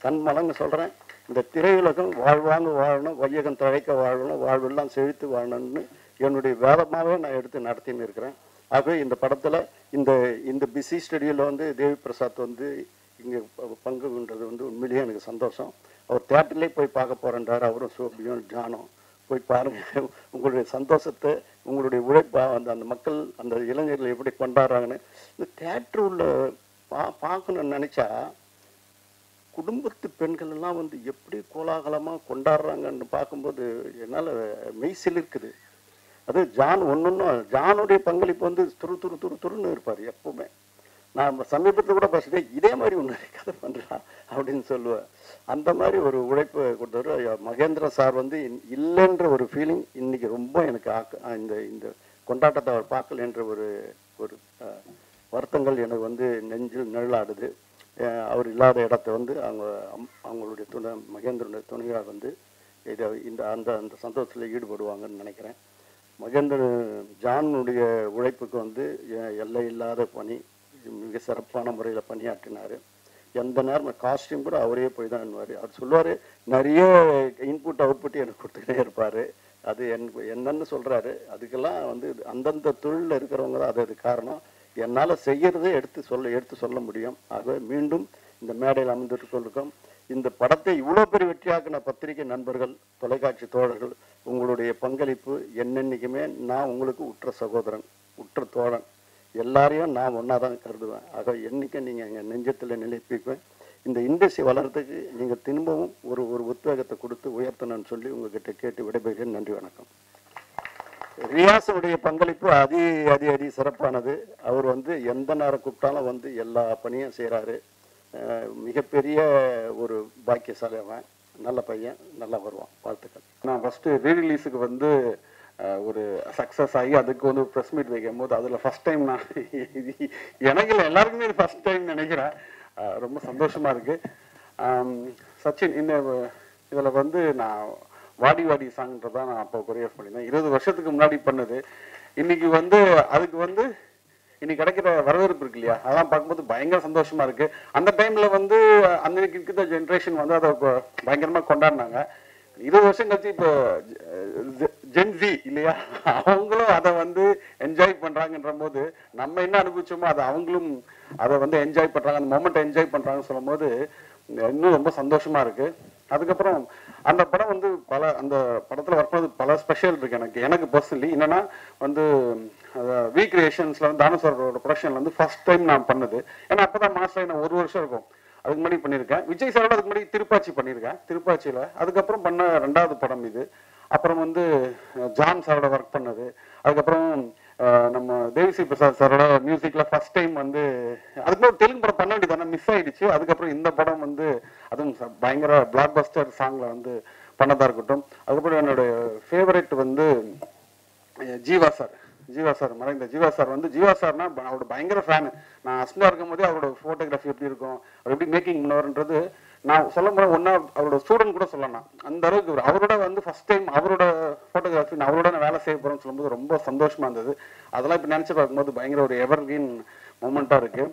கண்மலங்க சொல்கிறேன், இந்த திரையுலகம் வாழ்வாங்க வாழணும், வையகம் தழைக்க வாழணும், வாழ்வெல்லாம் செழித்து வாழணும்னு என்னுடைய வேதமாகவே நான் எடுத்து நடத்தின்னு இருக்கிறேன். ஆகவே இந்த படத்தில் இந்த இந்த பிஸி ஸ்டுடியோவில் வந்து தேவி பிரசாத் வந்து இங்கே பங்குன்றது வந்து உண்மையிலேயே எனக்கு சந்தோஷம். அவர் தேட்டர்லேயே போய் பார்க்க போகிறேன்றார். அவரும் சோபியும் ஜானும் போய் பாருங்கள். உங்களுடைய சந்தோஷத்தை, உங்களுடைய உழைப்பை அந்த மக்கள், அந்த இளைஞர்கள் எப்படி கொண்டாடுறாங்கன்னு இந்த தேட்டர் உள்ள பார்க்கணும்னு நினச்சா குடும்பத்து பெண்கள் எல்லாம் வந்து எப்படி கோலாகலமாக கொண்டாடுறாங்கன்னு பார்க்கும்போது என்னால் மெய்சில் இருக்குது. அது ஜான் ஒன்றுன்னும் ஜானுடைய பங்களிப்பு வந்து துருன்னு இருப்பார் எப்பவுமே. நான் சமீபத்தில் கூட பேசுகிறே இதே மாதிரி ஒன்று கதை பண்ணுறான் அப்படின்னு சொல்லுவேன். அந்த மாதிரி ஒரு உழைப்பு கொடுத்தவர் மகேந்திர சார் வந்து இல்லைன்ற ஒரு ஃபீலிங் இன்னைக்கு ரொம்ப எனக்கு இந்த இந்த கொண்டாட்டத்தை அவர் பார்க்கலன்ற ஒரு ஒரு வருத்தங்கள் எனக்கு வந்து நெஞ்சில் நிழலாடுது. அவர் இல்லாத இடத்த வந்து அவங்களுடைய மகேந்திரனுடைய துணையாக வந்து இதை அந்த சந்தோஷத்தில் ஈடுபடுவாங்கன்னு நினைக்கிறேன். ஜானுடைய உழைப்புக்கு வந்து எல்லை இல்லாத பணி, மிக சிறப்பான முறையில் பணியாற்றினார். எந்த நேரம் காஸ்டியூம் கூட அவரே போய் தான் பண்ணுவார். அவர் சொல்லுவார், நிறைய இன்புட் அவுட்புட் எனக்கு கொடுத்துக்கிட்டே இருப்பார். அது என்னன்னு சொல்கிறாரு. அதுக்கெல்லாம் வந்து அந்தந்த தொழிலில் இருக்கிறவங்க தான் அது காரணம். என்னால் செய்கிறதே எடுத்து சொல்ல முடியும். ஆகவே மீண்டும் இந்த மேடையில் அமர்ந்துட்டு சொல்லிருக்கோம். இந்த படத்தை இவ்வளோ பெரிய வெற்றியாக்கின பத்திரிகை நண்பர்கள், தொலைக்காட்சி தோழர்கள், உங்களுடைய பங்களிப்பு என்னென்னைக்குமே நான் உங்களுக்கு உற்ற சகோதரன், உற்ற தோழன், எல்லாரையும் நான் ஒன்றா தான் கருதுவேன். ஆக என்றைக்கும் நீங்கள் எங்கள் நெஞ்சத்தில் நிலைப்பிப்பேன். இந்த இண்டஸ்ட்ரி வளர்கிறதுக்கு நீங்கள் திரும்பவும் ஒரு உத்வேகத்தை கொடுத்து உயர்த்தணும்னு சொல்லி உங்ககிட்ட கேட்டு விடைபெறுகிறேன். நன்றி, வணக்கம். ரியாஸுடைய பங்களிப்பு அதி சிறப்பானது. அவர் வந்து எந்த நேரம் கூப்பிட்டாலும் வந்து எல்லா பணியும் செய்கிறாரு. மிகப்பெரிய ஒரு பாக்கியசாலி அவன். நல்ல பையன், நல்லா வருவான். வாழ்த்துக்கள். நான் ஃபஸ்ட்டு ரீரிலீஸுக்கு வந்து ஒரு சக்ஸஸ் ஆகி அதுக்கு வந்து ப்ரெஸ் மீட் வைக்கும் போது அதில் ஃபஸ்ட் டைம் நான் எனக்கு இல்லை எல்லாருக்குமே இது ஃபஸ்ட் டைம் நினைக்கிறேன். ரொம்ப சந்தோஷமாக இருக்குது. சச்சின், இந்த இதில் வந்து நான் வாடி வாடி சாங்ன்றதான் நான் அப்போ கொரியோகிராஃப் பண்ணியிருந்தேன். 20 வருஷத்துக்கு முன்னாடி பண்ணது. இன்னைக்கு வந்து அதுக்கு வந்து இன்னைக்கு கிடைக்கிற வரவேற்பு இருக்கு இல்லையா, அதெல்லாம் பார்க்கும்போது பயங்கர சந்தோஷமா இருக்கு. அந்த டைம்ல வந்து அன்னைக்கு இருக்கிற ஜென்ரேஷன் வந்து அதை பயங்கரமா கொண்டாடினாங்க. 20 வருஷம் கழிச்சு இப்போ ஜென்சி இல்லையா, அவங்களும் அதை வந்து என்ஜாய் பண்றாங்கன்ற போது நம்ம என்ன அனுபவிச்சோமோ அதை அவங்களும் அதை வந்து என்ஜாய் பண்றாங்க, அந்த மொமெண்ட் என்ஜாய் பண்றாங்கன்னு சொல்லும் போது இன்னும் ரொம்ப சந்தோஷமா இருக்கு. அதுக்கப்புறம் அந்த படம் வந்து அந்த படத்துல ஒர்க் பண்ணது பல ஸ்பெஷல் இருக்கு எனக்கு பர்சனலி. என்னன்னா வந்து வி கிரியேஷன்ஸ்ல வந்து தானு சாரோட ப்ரொடக்ஷன்ல வந்து ஃபர்ஸ்ட் டைம் நான் பண்ணது. ஏன்னா அப்பதான் மாஸ்டர் நான் 1 வருஷம் இருக்கும் அதுக்கு முன்னாடி பண்ணியிருக்கேன். விஜய் சாரோட அதுக்கு முன்னாடி திருப்பாச்சி பண்ணியிருக்கேன், திருப்பாச்சியில. அதுக்கப்புறம் பண்ண 2வது படம் இது. அப்புறம் வந்து ஜான் சாரோட ஒர்க் பண்ணது. அதுக்கப்புறம் நம்ம தேவிஸ்ரீ பிரசாத் சாரோட மியூசிக்ல ஃபர்ஸ்ட் டைம் வந்து அதுக்கு ஒரு தெலுங்கு படம் பண்ண வேண்டியதானே, மிஸ் ஆயிடுச்சு. அதுக்கப்புறம் இந்த படம் வந்து அதுவும் பயங்கர பிளாக் பஸ்டர் சாங்ல வந்து பண்ணதா இருக்கட்டும். அதுக்கப்புறம் என்னுடைய ஃபேவரட் வந்து ஜீவா சார் மறைந்த ஜீவா சார் வந்து ஜீவா சார்னா அவரோட பயங்கர ஃபேனு. நான் ஹஸ்பண்டா இருக்கும் போதே அவரோட ஃபோட்டோகிராஃபி எப்படி இருக்கும், அவர் எப்படி மேக்கிங் பண்ணுவார்ன்றது நான் சொல்ல முடியும். ஒன்னா அவரோட ஸ்டூடெண்ட் கூட சொல்லலாம். அந்த அளவுக்கு அவரோட வந்து ஃபர்ஸ்ட் டைம் அவரோட ஃபோட்டோகிராஃபி அவரோட நான் வேலை செய்ய போறேன்னு சொல்லும்போது ரொம்ப சந்தோஷமா இருந்தது. அதெல்லாம் இப்போ நினைச்சு பார்க்கும்போது பயங்கர ஒரு எவர்கிரீன் மூமெண்டா இருக்கு.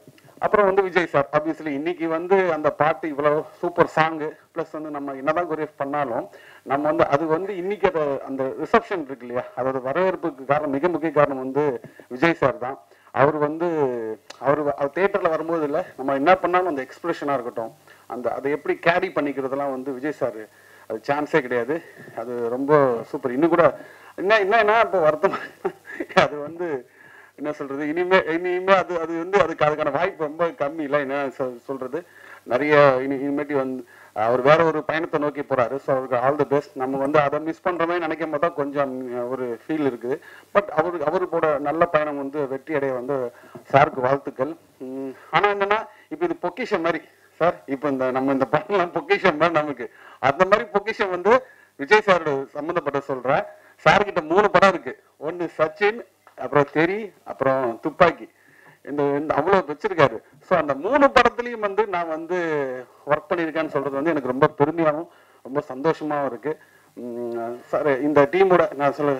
அப்புறம் வந்து விஜய் சார் ஆப்வியஸ்லி இன்னைக்கு வந்து அந்த பாட்டு இவ்வளவு சூப்பர் சாங்கு பிளஸ் வந்து நம்ம என்னதான் கொரியோகிராஃப் பண்ணாலும் நம்ம வந்து அது வந்து இன்னைக்கு அந்த ரிசப்ஷன் இருக்கு இல்லையா, அதோட வரவேற்புக்கு காரணம் மிக முக்கிய காரணம் வந்து விஜய் சார் தான். அவர் வந்து அவர் தியேட்டர்ல வரும்போது இல்லை, நம்ம என்ன பண்ணாலும் அந்த எக்ஸ்பிரஷனா இருக்கட்டும், அதை எப்படி கேரி பண்ணிக்கிறதுலாம் வந்து விஜய் சார் அது சான்ஸே கிடையாது. அது ரொம்ப சூப்பர். இன்னும் கூட என்ன இப்போ வருத்தம், அது வந்து என்ன சொல்றது, இனிமே அது வந்து அதுக்கான வாய்ப்பு ரொம்ப கம்மி இல்லை. என்ன சொல்றது, நிறைய இனிமேட்டி வந்து அவர் வேற ஒரு பயணத்தை நோக்கி போறாரு. ஸோ அவருக்கு ஆல் தி பெஸ்ட். நம்ம வந்து அதை மிஸ் பண்ற மாதிரி நினைக்கும் போது தான் கொஞ்சம் ஒரு ஃபீல் இருக்குது. பட் அவரோட நல்ல பயணம் வந்து வெற்றி அடைய வந்து சாருக்கு வாழ்த்துக்கள். ஆனா என்னன்னா இப்போ இது பொக்கிஷம் மாதிரி சார், இப்போ நம்ம இந்த படம்லாம் பொக்கிஷம் மாதிரி நமக்கு அந்த மாதிரி பொக்கிஷம் வந்து விஜய் சாரோட சம்மந்தப்பட்ட சொல்றேன். சார்கிட்ட 3 படம் இருக்கு. ஒன்னு சச்சின், அப்புறம் தெரி, அப்புறம் துப்பாக்கி. இந்த அவ்வளவு வச்சிருக்காரு. ஸோ அந்த 3 படத்துலையும் வந்து நான் வந்து ஒர்க் பண்ணியிருக்கேன்னு சொல்றது வந்து எனக்கு ரொம்ப பெருமையாகவும் ரொம்ப சந்தோஷமாகவும் இருக்கு. சார் இந்த டீமோட நான் சொல்ல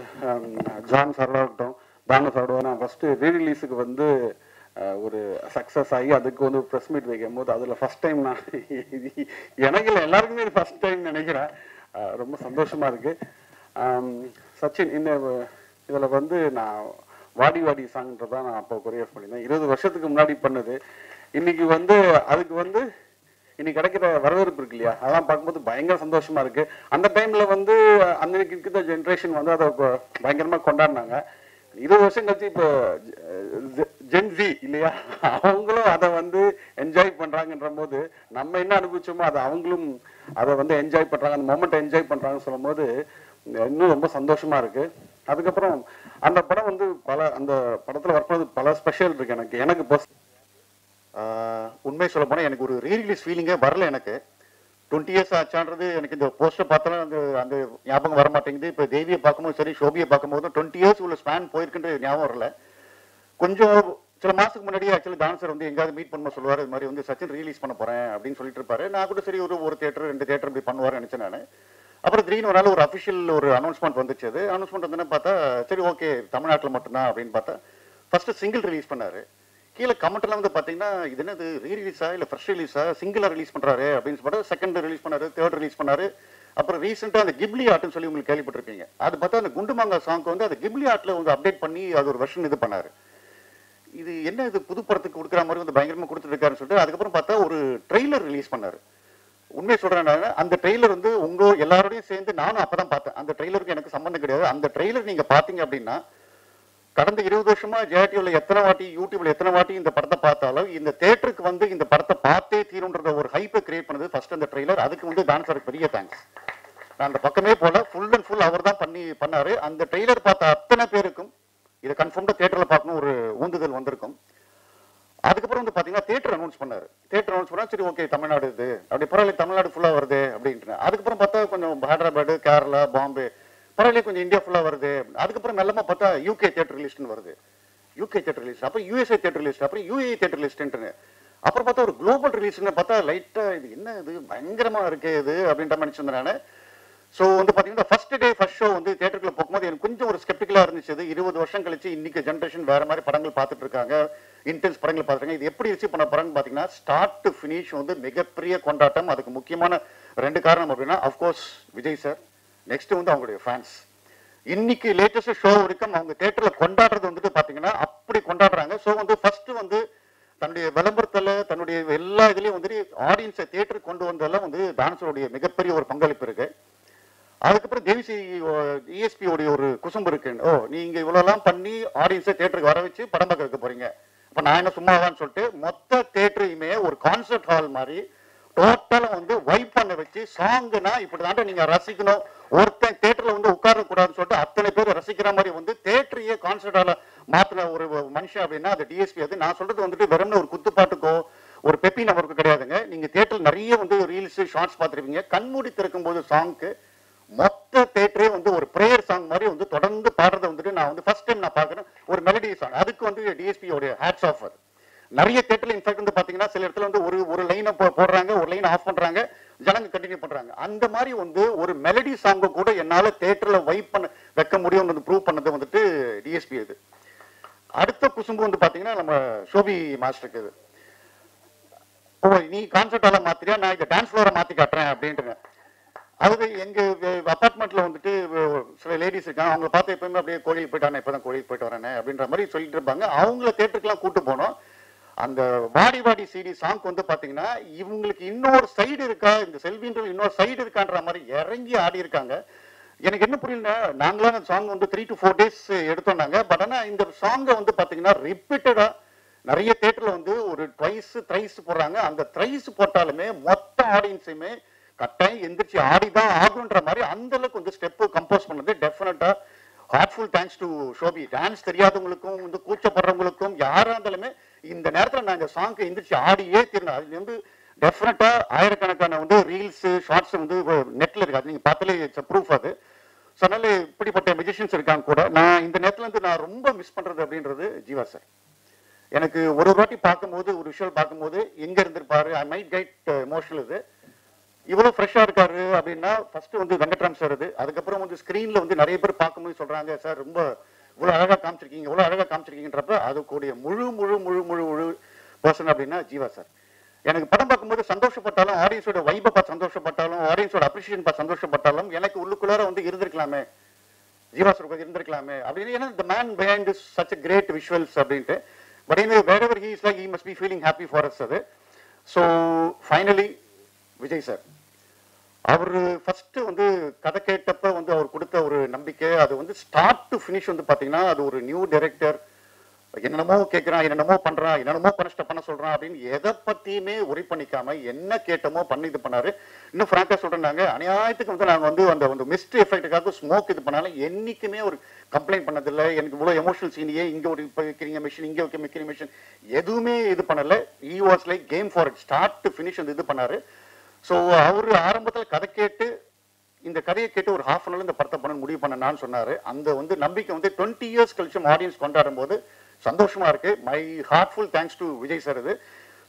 ஜான் சாரோட இருக்கட்டும், தானு சாரோட நான் ஃபர்ஸ்ட் ரீரிலீஸுக்கு வந்து ஒரு சக்ஸஸ் ஆகி அதுக்கு வந்து ப்ரெஸ் மீட் வைக்கும் போது அதில் ஃபர்ஸ்ட் டைம் நான் எனக்கு இல்லை எல்லாருக்குமே இது ஃபர்ஸ்ட் டைம் நினைக்கிறேன். ரொம்ப சந்தோஷமா இருக்கு. சச்சின், இந்த இதில் வந்து நான் வாடி வாடி சாங்ன்றதான் நான் அப்போ கொரியோகிராஃப் பண்ணியிருந்தேன். 20 வருஷத்துக்கு முன்னாடி பண்ணது. இன்னைக்கு வந்து அதுக்கு வந்து இன்னைக்கு கிடைக்கிற வரவேற்பு இருக்கு இல்லையா, அதெல்லாம் பார்க்கும்போது பயங்கர சந்தோஷமா இருக்கு. அந்த டைம்ல வந்து அன்னைக்கு இருக்கிற ஜென்ரேஷன் வந்து அதை பயங்கரமா கொண்டாடினாங்க. 20 வருஷம் கழிச்சு இப்போ ஜென்சி இல்லையா, அவங்களும் அதை வந்து என்ஜாய் பண்றாங்கன்ற போது நம்ம என்ன அனுபவிச்சோமோ அதை அவங்களும் அதை வந்து என்ஜாய் பண்றாங்க, அந்த மொமெண்ட் என்ஜாய் பண்றாங்கன்னு சொல்லும் போது இன்னும் ரொம்ப சந்தோஷமா இருக்கு. அதுக்கப்புறம் அந்த படம் வந்து அந்த படத்துல ஒர்க் பண்ணது பல ஸ்பெஷல் இருக்கு எனக்கு உண்மை சொல்ல போனால் எனக்கு ஒரு ரீரிலீஸ் ஃபீலிங்கே வரல. எனக்கு 20 இயர்ஸ் ஆச்சான்றது எனக்கு இந்த போஸ்டர் பார்த்தாலும் அந்த அந்த ஞாபகம் வர மாட்டேங்குது. இப்போ தேவியை பார்க்கும்போது சரி, ஷோபியை பார்க்கும்போது 20 இயர்ஸ் உள்ள ஸ்பேன் போயிருக்குன்ற ஞாபகம் வரல. கொஞ்சம் சில மாதத்துக்கு முன்னாடியே ஆக்சுவலி டான்ஸர் வந்து எங்கேயாவது மீட் பண்ண சொல்லுவார், இது மாதிரி வந்து சச்சின் ரிலீஸ் பண்ண போகிறேன் அப்படின்னு சொல்லிட்டு இருப்பாரு. நான் கூட சரி ஒரு தேட்டர் 2 தேட்டர் இப்படி பண்ணுவார்னு நினச்சேன் நான். அப்புறம் திடீர்னு ஒரு நாள் ஒரு அஃபிஷியல் ஒரு அனௌன்ஸ்மெண்ட் வந்துச்சு. அது அனௌன்ஸ்மெண்ட் வந்து பார்த்தா சரி ஓகே தமிழ்நாட்டில் மட்டும்தான் அப்படின்னு பார்த்தா ஃபர்ஸ்ட் சிங்கிள் ரிலீஸ் பண்ணாரு. கீழே கமெண்ட்லாம் வந்து பார்த்தீங்கன்னா இது என்னது ரீரிலீஸா இல்லை ஃப்ரெஷ் ரிலீஸா, சிங்கிளாக ரிலீஸ் பண்ணுறாரு அப்படின்னு சொல்லிட்டு செகண்ட் ரிலீஸ் பண்ணாரு, தேர்ட் ரிலீஸ் பண்ணாரு. அப்புறம் ரீசெண்டாக அந்த கிப்லி ஆர்ட்னு சொல்லி உங்களுக்கு கேள்விப்பட்டிருப்பீங்க. அது பார்த்தா அந்த குண்டுமாங்கா சாங்க்கு வந்து அந்த கிப்லி ஆர்ட்டில் வந்து அப்டேட் பண்ணி அது ஒரு வெர்ஷன் இது பண்ணாரு. இது என்ன இது புது படத்துக்கு கொடுக்குற மாதிரி வந்து பயங்கரமாக கொடுத்துருக்காருன்னு சொல்லிட்டு அதுக்கப்புறம் பார்த்தா ஒரு ட்ரெய்லர் ரிலீஸ் பண்ணாரு. உண்மையை சொல்றேன், அந்த ட்ரெய்லர் வந்து உங்க எல்லாரோடையும் சேர்ந்து நானும் அப்பதான் பார்த்தேன். அந்த ட்ரெய்லருக்கு எனக்கு சம்பந்தம் கிடையாது. அந்த ட்ரெய்லர் நீங்க பாத்தீங்க அப்படின்னா கடந்த 20 வருஷமா ஜெயடிவில எத்தனை வாட்டி யூடியூப்ல எத்தனை வாட்டி இந்த படத்தை பார்த்தாலும் இந்த தேட்டருக்கு வந்து இந்த படத்தை பார்த்தே தீரும்ன்றத ஒரு ஹைப்பை கிரியேட் பண்ணது ஃபர்ஸ்ட் அந்த ட்ரெய்லர். அதுக்கு வந்து டான்ஸருக்கு பெரிய தேங்க்ஸ். நான் அந்த பக்கமே போல ஃபுல் அண்ட் ஃபுல் அவர் தான் பண்ணாரு. அந்த ட்ரெய்லர் பார்த்த அத்தனை பேருக்கும் இதை கன்ஃபார்ம்டா தேட்டர்ல பார்க்கணும் ஒரு ஊந்துதல் வந்திருக்கும். அதுக்கப்புறம் வந்து பாத்தீங்கன்னா தேட்டர் அனௌன்ஸ் பண்ணாரு. தேட்டர் அனௌன்ஸ் பண்ணா சரி ஓகே தமிழ்நாடு இது அப்படி பரவாயில்ல, தமிழ்நாடு ஃபுல்லா வருது அப்படின்ட்டு. அதுக்கப்புறம் பார்த்தா கொஞ்சம் ஹைதராபாடு, கேரளா, பாம்பே பரவாயில்ல கொஞ்சம் இந்தியா ஃபுல்லா வருது. அதுக்கப்புறம் மெல்லமா பார்த்தா யூகே தேட்டர் லிஸ்ட்னு வருது. யூகே தேட்டர் லிஸ்ட், அப்புறம் யூஎஸ்ஏ தேட்டர் லிஸ்ட், அப்புறம் யூஏ தேட்டர் லிஸ்ட்னு. அப்புறம் பார்த்தா ஒரு குளோபல் ரிலீஸ்னு பார்த்தா லைட்டா இது என்ன இது பயங்கரமா இருக்கே இது அப்படின்ற மாதிரி நினைச்சிருந்தேன் நான். ஸோ வந்து பார்த்தீங்கன்னா ஃபர்ஸ்ட் டே ஃபர்ஸ்ட் ஷோ வந்து தேட்டருக்குள்ள போகும்போது எனக்கு கொஞ்சம் ஒரு ஸ்கெப்டிக்கலாக இருந்துச்சு. 20 வருஷம் கழிச்சு இன்னைக்கு ஜென்ரேஷன் வேற மாதிரி படங்கள் பார்த்துட்டு இருக்காங்க, இன்டென்ஸ் படங்கள் பார்த்துருக்காங்க. இது எப்படி ரிசீவ் பண்ண போறாங்கன்னு பார்த்தீங்கன்னா ஸ்டார்ட் டு ஃபினிஷ் வந்து மிகப்பெரிய கொண்டாட்டம். அதுக்கு முக்கியமான 2 காரணம் அப்படின்னா அஃப்கோர்ஸ் விஜய் சார், நெக்ஸ்ட் வந்து அவங்களுடைய ஃபேன்ஸ். இன்னைக்கு லேட்டஸ்ட் ஷோ வரைக்கும் அவங்க தேட்டரில் கொண்டாடுறது வந்துட்டு பார்த்தீங்கன்னா அப்படி கொண்டாடுறாங்க. ஸோ வந்து ஃபர்ஸ்ட் வந்து தன்னுடைய விளம்பரத்தில் தன்னுடைய எல்லா இதுலேயும் வந்துட்டு ஆடியன்ஸை தேட்டருக்கு கொண்டு வந்ததெல்லாம் வந்து டான்ஸருடைய மிகப்பெரிய ஒரு பங்களிப்பு இருக்கு. அதுக்கப்புறம் தேவிசி இஎஸ்பி உடைய ஒரு குசும்பு இருக்கு. நீங்க இவ்வளவுலாம் பண்ணி ஆடியன்ஸை தேட்டருக்கு வர வச்சு படம் பார்க்க வைக்க போறீங்க, அப்ப நான் என்ன சும்மாவான்னு சொல்லிட்டு மொத்த தேட்டரையுமே ஒரு கான்சர்ட் ஹால் மாதிரி டோட்டலா வந்து வைப் பண்ண வச்சு சாங்குனா இப்படிதான் நீங்க ரசிக்கணும், ஒருத்தன் தேட்டர்ல வந்து உட்கார கூடாதுன்னு சொல்லிட்டு அத்தனை பேர் ரசிக்கிற மாதிரி வந்து தேட்டரையே கான்சர்ட் ஹால மாத்தின ஒரு மனுஷன் அப்படின்னா அது டிஎஸ்பி. அது நான் சொல்றது வந்துட்டு வெறும்னு ஒரு குத்துப்பாட்டுக்கோ ஒரு பெப்பி நம்பருக்கு கிடையாதுங்க. நீங்க தேட்டர் நிறைய வந்து ரீல்ஸ் ஷார்ட்ஸ் பார்த்துருப்பீங்க. கண்மூடி திறக்கும் போது சாங்க்கு மொத்த தேட்டரே வந்து ஒரு பிரேயர் சாங் மாதிரி வந்து தொடர்ந்து பாடுறதை வந்துட்டு நான் வந்து ஃபர்ஸ்ட் டைம் நான் பார்க்குறேன். ஒரு மெலடி சாங், அதுக்கு வந்து டிஎஸ்பியோடைய ஹேட்ஸ் ஆஃப். நிறைய தேட்டர்ல இன்ஃபேக்ட் வந்து பாத்தீங்கன்னா சில இடத்துல வந்து ஒரு லைனை போடுறாங்க, ஒரு லைன் ஆஃப் பண்றாங்க, ஜனங்க கண்டினியூ பண்றாங்க. அந்த மாதிரி வந்து ஒரு மெலடி சாங்க கூட என்னால தேட்டர்ல வைப் பண்ண வைக்க முடியும் ப்ரூவ் பண்ணது வந்துட்டு டிஎஸ்பி. இது அடுத்த குசும்பு வந்து பாத்தீங்கன்னா நம்ம ஷோபி மாஸ்டருக்கு. இது நீ கான்சர்ட் ஹால மாத்திரியா, நான் இந்த டான்ஸ் ஃப்ளோரை மாத்தி காட்டுறேன் அப்படின்ட்டு. அது எங்க அபார்ட்மெண்ட்ல வந்துட்டு சில லேடிஸ் இருக்காங்க, அவங்க பார்த்து எப்பவுமே அப்படியே கோயில் போயிட்டானே, இப்பதான் கோயில் போயிட்டு வரேன் அப்படின்ற மாதிரி சொல்லிட்டு இருப்பாங்க. அவங்கள தேட்டருக்குலாம் கூட்டு போனோம். அந்த வாடி வாடி சிடி சாங் வந்து பாத்தீங்கன்னா இவங்களுக்கு இன்னொரு சைடு இருக்கா, இந்த செல்வின்ற இன்னொரு சைடு இருக்கான்ற மாதிரி இறங்கி ஆடி இருக்காங்க. எனக்கு என்ன புரியல, நாங்களாம் அந்த சாங் வந்து 3 to 4 days எடுத்தோம்னாங்க. பட் ஆனா இந்த சாங்கை வந்து பாத்தீங்கன்னா ரிப்பீட்டடா நிறைய தேட்டர்ல வந்து ஒரு ட்வைஸ் த்ரைஸ் போடுறாங்க. அந்த த்ரைஸ் போட்டாலுமே மொத்த ஆடியன்ஸுமே கட்டாயம் எந்திரிச்சு ஆடிதான் ஆகுன்ற மாதிரி அந்த அளவுக்கு வந்து ஸ்டெப் கம்போஸ் பண்ணது டெஃபினட்டா heartful thanks to Shobi. Dance தெரியாதவங்களுக்கும் வந்து கூச்சப்படுறவங்களுக்கும் யாரா இருந்தாலுமே இந்த நேரத்தில் நான் இந்த சாங்க்கு எந்திரிச்சு ஆடியே தீரணும். அது வந்து டெஃபினட்டா ஆயிரக்கணக்கான வந்து ரீல்ஸ் ஷார்ட்ஸ் வந்து நெட்ல இருக்கு, அது நீங்க பார்த்தாலே இட்ஸ் ப்ரூஃப். அது ஸோ அதனால இப்படிப்பட்ட மியூசிஷியன்ஸ் இருக்காங்க கூட. நான் இந்த நேரத்துல இருந்து நான் ரொம்ப மிஸ் பண்றது அப்படின்றது ஜீவா சார். எனக்கு ஒரு வாட்டி பார்க்கும்போது ஒரு விஷயம் பார்க்கும்போது எங்க இருந்திருப்பாரு, ஐ மைட் கெட் எமோஷனல். இது இவ்வளவு ஃப்ரெஷ்ஷா இருக்காரு அப்படின்னா ஃபர்ஸ்ட் வந்து வெங்கட்ராம் சார். இது அதுக்கப்புறம் வந்து ஸ்கிரீன்ல வந்து நிறைய பேர் பார்க்கும்போது சொல்றாங்க சார் ரொம்ப இவ்வளவு அழகா காமிச்சிருக்கீங்க, இவ்வளவு அழகா காமிச்சிருக்கீங்கன்றப்ப அது கூடிய முழு முழு முழு முழு முழு பர்சன் அப்படின்னா ஜீவா சார். எனக்கு படம் பார்க்கும்போது சந்தோஷப்பட்டாலும், ஆடியன்ஸோட வைபை பார்த்து சந்தோஷப்பட்டாலும், ஆடியன்ஸோட அப்ரிசியேஷன் பார்த்து சந்தோஷப்பட்டாலும் எனக்கு உள்ளுக்குள்ளார வந்து இருந்திருக்கலாமே, ஜீவா சார் கொஞ்சம் இருந்திருக்கலாமே அப்படின்னு. ஏன்னா the man behind this such a great visuals அப்படின்ட்டு. But anyway, wherever he is like, he must be feeling happy for us அது. So finally விஜய் சார் அவர் ஃபர்ஸ்ட் வந்து கதை கேட்டப்ப வந்து அவர் கொடுத்த ஒரு நம்பிக்கை, அது வந்து ஸ்டார்ட் டு ஃபினிஷ் வந்து பாத்தீங்கன்னா அது ஒரு நியூ டைரக்டர் என்னென்னமோ கேட்கிறான், என்னென்னமோ பண்றான், என்னென்னமோ பண்ண சொல்றான் அப்படின்னு எதை பத்தியுமே ஒரி பண்ணிக்காம என்ன கேட்டமோ பண்ணி இது பண்ணாரு. இன்னும் ஃப்ராங்கா சொல்றாங்க, அநியாயத்துக்கு வந்து நாங்க வந்து அந்த மிஸ்ட் எஃபெக்டுக்காக ஸ்மோக் இது பண்ணாலும் என்னைக்குமே ஒரு கம்ப்ளைண்ட் பண்ணதில்லை. எனக்கு இவ்வளவு எமோஷனல் சீனியே இங்க ஒரு இப்போ வைக்கிறீங்க மிஷின், இங்க வைக்க வைக்கிற மிஷின் எதுவுமே இது பண்ணல. He was like game for it, start to finish வந்து இது பண்ணாரு. ஸோ அவரு ஆரம்பத்தில் கதை கேட்டு இந்த கதையை கேட்டு ஒரு ஹாஃப் அன் ஹவர் இந்த படத்தை பண்ண முடிவு பண்ணான்னு சொன்னாரு. அந்த வந்து நம்பிக்கை வந்து 20 இயர்ஸ் கழிச்சும் ஆடியன்ஸ் கொண்டாடும் போது சந்தோஷமா இருக்கு. My heartful thanks to Vijay sir. இது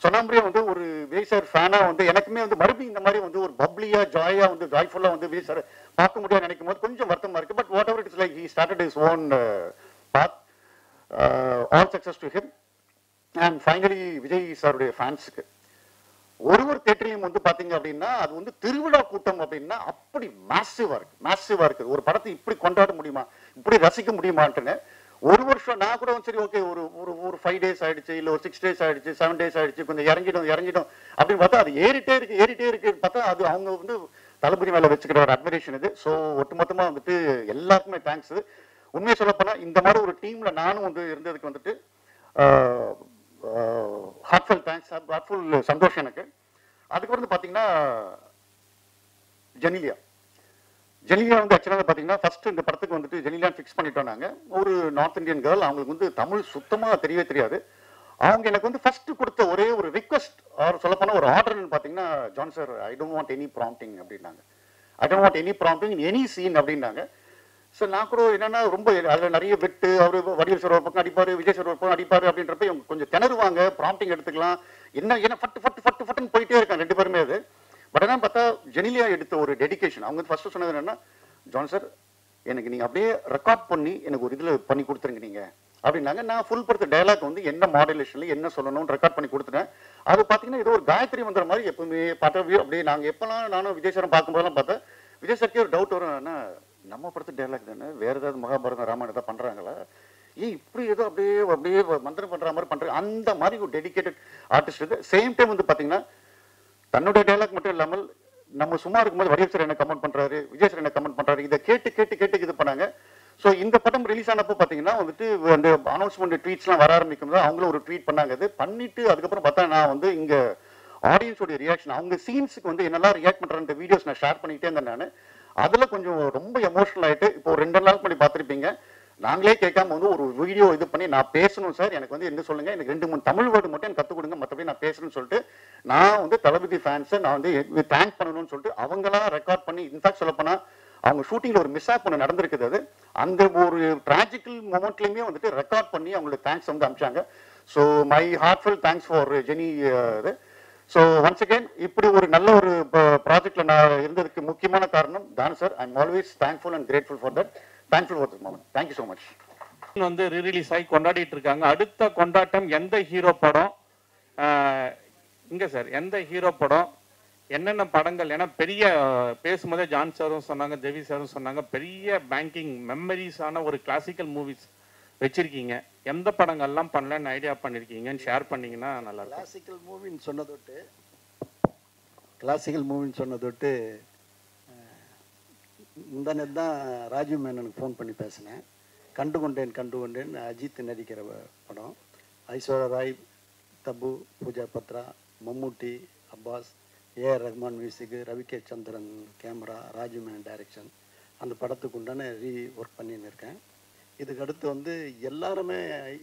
சொன்ன மாதிரியே வந்து ஒரு விஜய் சார் ஃபேனா வந்து எனக்குமே வந்து மறுபடியும் இந்த மாதிரி வந்து ஒரு பப்ளியா ஜாயா வந்து ஜாய்ஃபுல்லா வந்து விஜய் சார் பார்க்க முடியாது நினைக்கும் போது கொஞ்சம் வருத்தமா இருக்கு. But whatever it's like, he started his own path. All success to him. And finally Vijay சாருடைய ஃபேன்ஸுக்கு ஒரு தேட்டரையும் வந்து பாத்தீங்க அப்படின்னா அது வந்து திருவிழா கூட்டம் அப்படின்னா அப்படி மேசிவா இருக்கு. ஒரு படத்தை இப்படி கொண்டாட முடியுமா, இப்படி ரசிக்க முடியுமான்ட்டுன்னு ஒரு வருஷம் நான் கூட சரி ஓகே ஒரு 5 days ஆயிடுச்சு, இல்ல ஒரு 6 days ஆயிடுச்சு, 7 days ஆயிடுச்சு, கொஞ்சம் இறங்கிடும் அப்படின்னு பார்த்தா அது ஏறிட்டே இருக்கு பார்த்தா அது அவங்க வந்து தளபதி மேல வச்சுக்கிற ஒரு அட்மிரேஷன் இது. ஸோ ஒட்டுமொத்தமா வந்துட்டு எல்லாருக்குமே தேங்க்ஸ். உண்மையை சொல்ல போனா இந்த மாதிரி ஒரு டீம்ல நானும் வந்து இருந்ததுக்கு வந்துட்டு ஹார்ட்ஃபுல் தேங்க்ஸ், ஹார்ட்ஃபுல் சந்தோஷம் எனக்கு. அதுக்கப்புறம் பாத்தீங்கன்னா ஜெனிலியா வந்து ஆக்சுவலாக பார்த்தீங்கன்னா ஃபர்ஸ்ட் இந்த படத்துக்கு வந்துட்டு ஜெனிலியா ஃபிக்ஸ் பண்ணிட்டோம் நாங்கள். ஒரு நார்த் இந்தியன் கேர்ள், அவங்களுக்கு வந்து தமிழ் சுத்தமாக தெரியவே தெரியாது. அவங்க எனக்கு வந்து ஃபர்ஸ்ட் கொடுத்த ஒரே ஒரு ரிக்வஸ்ட் அவர் சொல்லப்போனால் ஒரு ஆர்டர்னு பார்த்தீங்கன்னா, John sir I don't want any prompting அப்படின்னாங்க. I don't want any prompting in any scene அப்படின்னாங்க. ஸோ நான் கூட என்னன்னா ரொம்ப அதில் நிறைய வெட்டு, அவர் வடிவேல் சார் ஒரு பக்கம் அடிப்பார், விஜய் சார் ஒரு பக்கம் அடிப்பார் அப்படின்றப்ப இவங்க கொஞ்சம் திணறுவாங்க. ப்ராம்ப்டிங் எடுத்துக்கலாம் ஏன்னா ஃபட்டுன்னு போயிட்டே இருக்காங்க ரெண்டு பேருமே. அது பட் என்ன பார்த்தா ஜெனிலியா எடுத்த ஒரு டெடிகேஷன். அவங்க ஃபர்ஸ்ட் சொன்னது என்னன்னா, ஜான் சார் எனக்கு நீங்க அப்படியே ரெக்கார்ட் பண்ணி எனக்கு ஒரு இதுல பண்ணி கொடுத்துருங்க நீங்க அப்படின்னாங்க. நான் ஃபுல் படத்து டயலாக் வந்து என்ன மாடுலேஷன்ல என்ன சொல்லணும்னு ரெக்கார்ட் பண்ணி கொடுத்துட்டேன். அது பாத்தீங்கன்னா ஏதோ ஒரு காயத்ரி மந்திரம் மாதிரி எப்பவுமே பார்த்தா அப்படியே நாங்க எப்பெல்லாம் நானும் விஜய் சாரும் பார்க்கும்போதெல்லாம் பார்த்தேன் விஜய் சார்க்கே ஒரு டவுட் வரும், என்ன நம்ம படத்து டயலாக் தானே, வேற ஏதாவது மகாபாரதம் ராமாயணம் ஏதாவது பண்றாங்களா, ஏன் இப்படி ஏதோ அப்படியே மந்திரம் பண்ற மாதிரி பண்றாங்க. அந்த மாதிரி ஒரு டெடிகேட்டட் ஆர்டிஸ்ட். இது சேம் டைம் வந்து பாத்தீங்கன்னா தன்னுடைய டயலாக் மட்டும் இல்லாமல் நம்ம சும்மா இருக்கும்போது வடிவேல் சார் என்ன கமெண்ட் பண்றாரு, விஜய் சார் என்ன கமெண்ட் பண்றாரு, இதை கேட்டு இது பண்ணாங்க. ஸோ இந்த படம் ரிலீஸ் ஆனப்போ பார்த்தீங்கன்னா வந்துட்டு அந்த அனௌன்ஸ்மெண்ட் ட்வீட்ஸ்லாம் வர ஆரம்பிக்கும் போது அவங்களும் ஒரு ட்வீட் பண்ணாங்க. அது பண்ணிட்டு அதுக்கப்புறம் பார்த்தா நான் வந்து இங்க ஆடியன்ஸோடைய ரியாக்ஷன், அவங்க சீன்ஸுக்கு வந்து என்னெல்லாம் ரியாக்ட் பண்ற வீடியோஸ் நான் ஷேர் பண்ணிட்டே இருந்தேன். நான் அதுல கொஞ்சம் ரொம்ப எமோஷனல் ஆயிட்டு இப்போ 2 நாள் பண்ணி பார்த்துருப்பீங்க. நாங்களே கேட்காம வந்து ஒரு வீடியோ இது பண்ணி நான் பேசணும் சார், எனக்கு வந்து என்ன சொல்லுங்க, எனக்கு 2-3 தமிழ் வேர்டு மட்டும் எனக்கு கற்றுக் கொடுங்க, மற்றபடி நான் பேசணும்னு சொல்லிட்டு நான் வந்து தளபதி ஃபேன்ஸை நான் வந்து தேங்க் பண்ணணும்னு சொல்லிட்டு அவங்களா ரெக்கார்ட் பண்ணி, இன்ஃபேக்ட் சொல்லப்போனா அவங்க ஷூட்டிங்ல ஒரு மிஸ் ஆப் ஒன்று நடந்திருக்குது. அது அந்த ஒரு டிராஜிக்கல் மொமெண்ட்லயுமே வந்துட்டு ரெக்கார்ட் பண்ணி அவங்களோட தேங்க்ஸ் வந்து அனுப்பிச்சாங்க. So my heartful thanks for Genie. So once again இப்படி ஒரு நல்ல ஒரு ப்ராஜெக்ட்ல நான் இருந்ததுக்கு முக்கியமான காரணம் தானு sir. I am always thankful and grateful for that. Thankful for this moment. Thank you so much. வந்து ரீரிலீஸ் ஆகி கொண்டாடிட்டு இருக்காங்க. அடுத்த கொண்டாட்டம் எந்த ஹீரோ படம் இங்க சார், எந்த ஹீரோ படம், என்னென்ன படங்கள்? ஏன்னா பெரிய பேசும்போதே ஜான் சாரும் சொன்னாங்க, தேவி சாரும் சொன்னாங்க, பெரிய பேங்கிங் மெமரிஸான ஒரு கிளாசிக்கல் மூவிஸ் வச்சிருக்கீங்க. எந்த படங்கள்லாம் பண்ணலன்னு ஐடியா பண்ணிருக்கீங்கன்னு ஷேர் பண்ணீங்கன்னா நல்லா இருக்கும். கிளாசிக்கல் மூவின்னு சொன்னதொட்டு முந்தானது தான் ராஜீவ் மேனனுக்கு ஃபோன் பண்ணி பேசினேன். கண்டுகொண்டேன் அஜித் நடிக்கிற படம். ஐஸ்வர்யா ராய், தபு, பூஜா பத்ரா, மம்முட்டி, அப்பாஸ், ஏஆர் ரஹ்மான் மியூசிக்கு, ரவி கே சந்திரன் கேமரா, ராஜீவ் மேனன் டைரக்ஷன். அந்த படத்துக்கு உண்டான ஒர்க் பண்ணின்னு இருக்கேன். இதுக்கு அடுத்து வந்து எல்லாருமே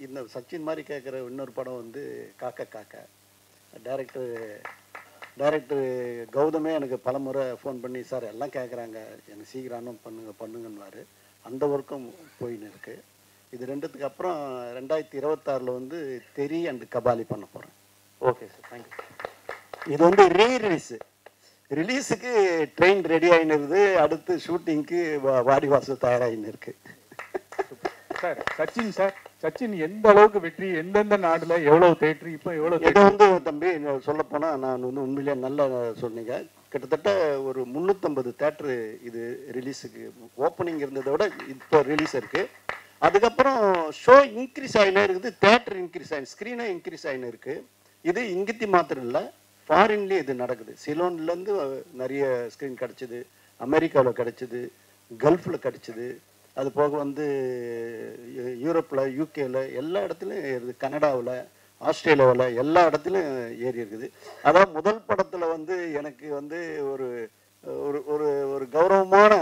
இந்த சச்சின் மாதிரி கேட்குற இன்னொரு படம் வந்து காக்கா. டைரக்டர் கௌதமே எனக்கு பலமுறை ஃபோன் பண்ணி, சார் எல்லாம் கேட்குறாங்க, எனக்கு சீக்கிரம் பண்ணுங்கன்னுவார். அந்த ஒர்க்கும் போயின்னு இருக்கு. இது ரெண்டுத்துக்கு அப்புறம் 2026 வந்து தெரி அண்ட் கபாலி பண்ண போகிறேன். Okay sir, thank you. இது வந்து ரிலீஸுக்கு ட்ரெயின் ரெடி ஆகினுருது. அடுத்து ஷூட்டிங்க்கு வாடிவாசல் தயாராகின்னு இருக்கு. சார் சச்சின் எந்த அளவுக்கு வெற்றி, எந்தெந்த நாடுல எவ்வளவு தேட்டர், இப்போ எவ்வளவு? இதை வந்து தம்பி சொல்ல போனா நான் வந்து உண்மையிலேயே நல்லா சொன்னீங்க. கிட்டத்தட்ட ஒரு 350 தேட்டரு இது ரிலீஸுக்கு ஓப்பனிங் இருந்ததை விட இப்போ ரிலீஸ் இருக்குது. அதுக்கப்புறம் ஷோ இன்க்ரீஸ் ஆகினே இருக்குது, தேட்டர் இன்க்ரீஸ் ஆகி ஸ்க்ரீனே இன்க்ரீஸ் ஆகினே இருக்குது. இது இங்கித்தி மாத்திரம் இல்லை, ஃபாரின்லேயே இது நடக்குது. சிலோன்லேருந்து நிறைய ஸ்க்ரீன் கிடச்சிது, அமெரிக்காவில் கிடச்சிது, கல்ஃபில் கிடச்சிது, அது போக வந்து யூரோப்பில், யூகேல எல்லா இடத்துலையும் ஏறுது, கனடாவில், ஆஸ்திரேலியாவில் எல்லா இடத்துலையும் ஏறி இருக்குது. அதான் முதல் படத்தில் வந்து எனக்கு வந்து ஒரு ஒரு ஒரு ஒரு கௌரவமான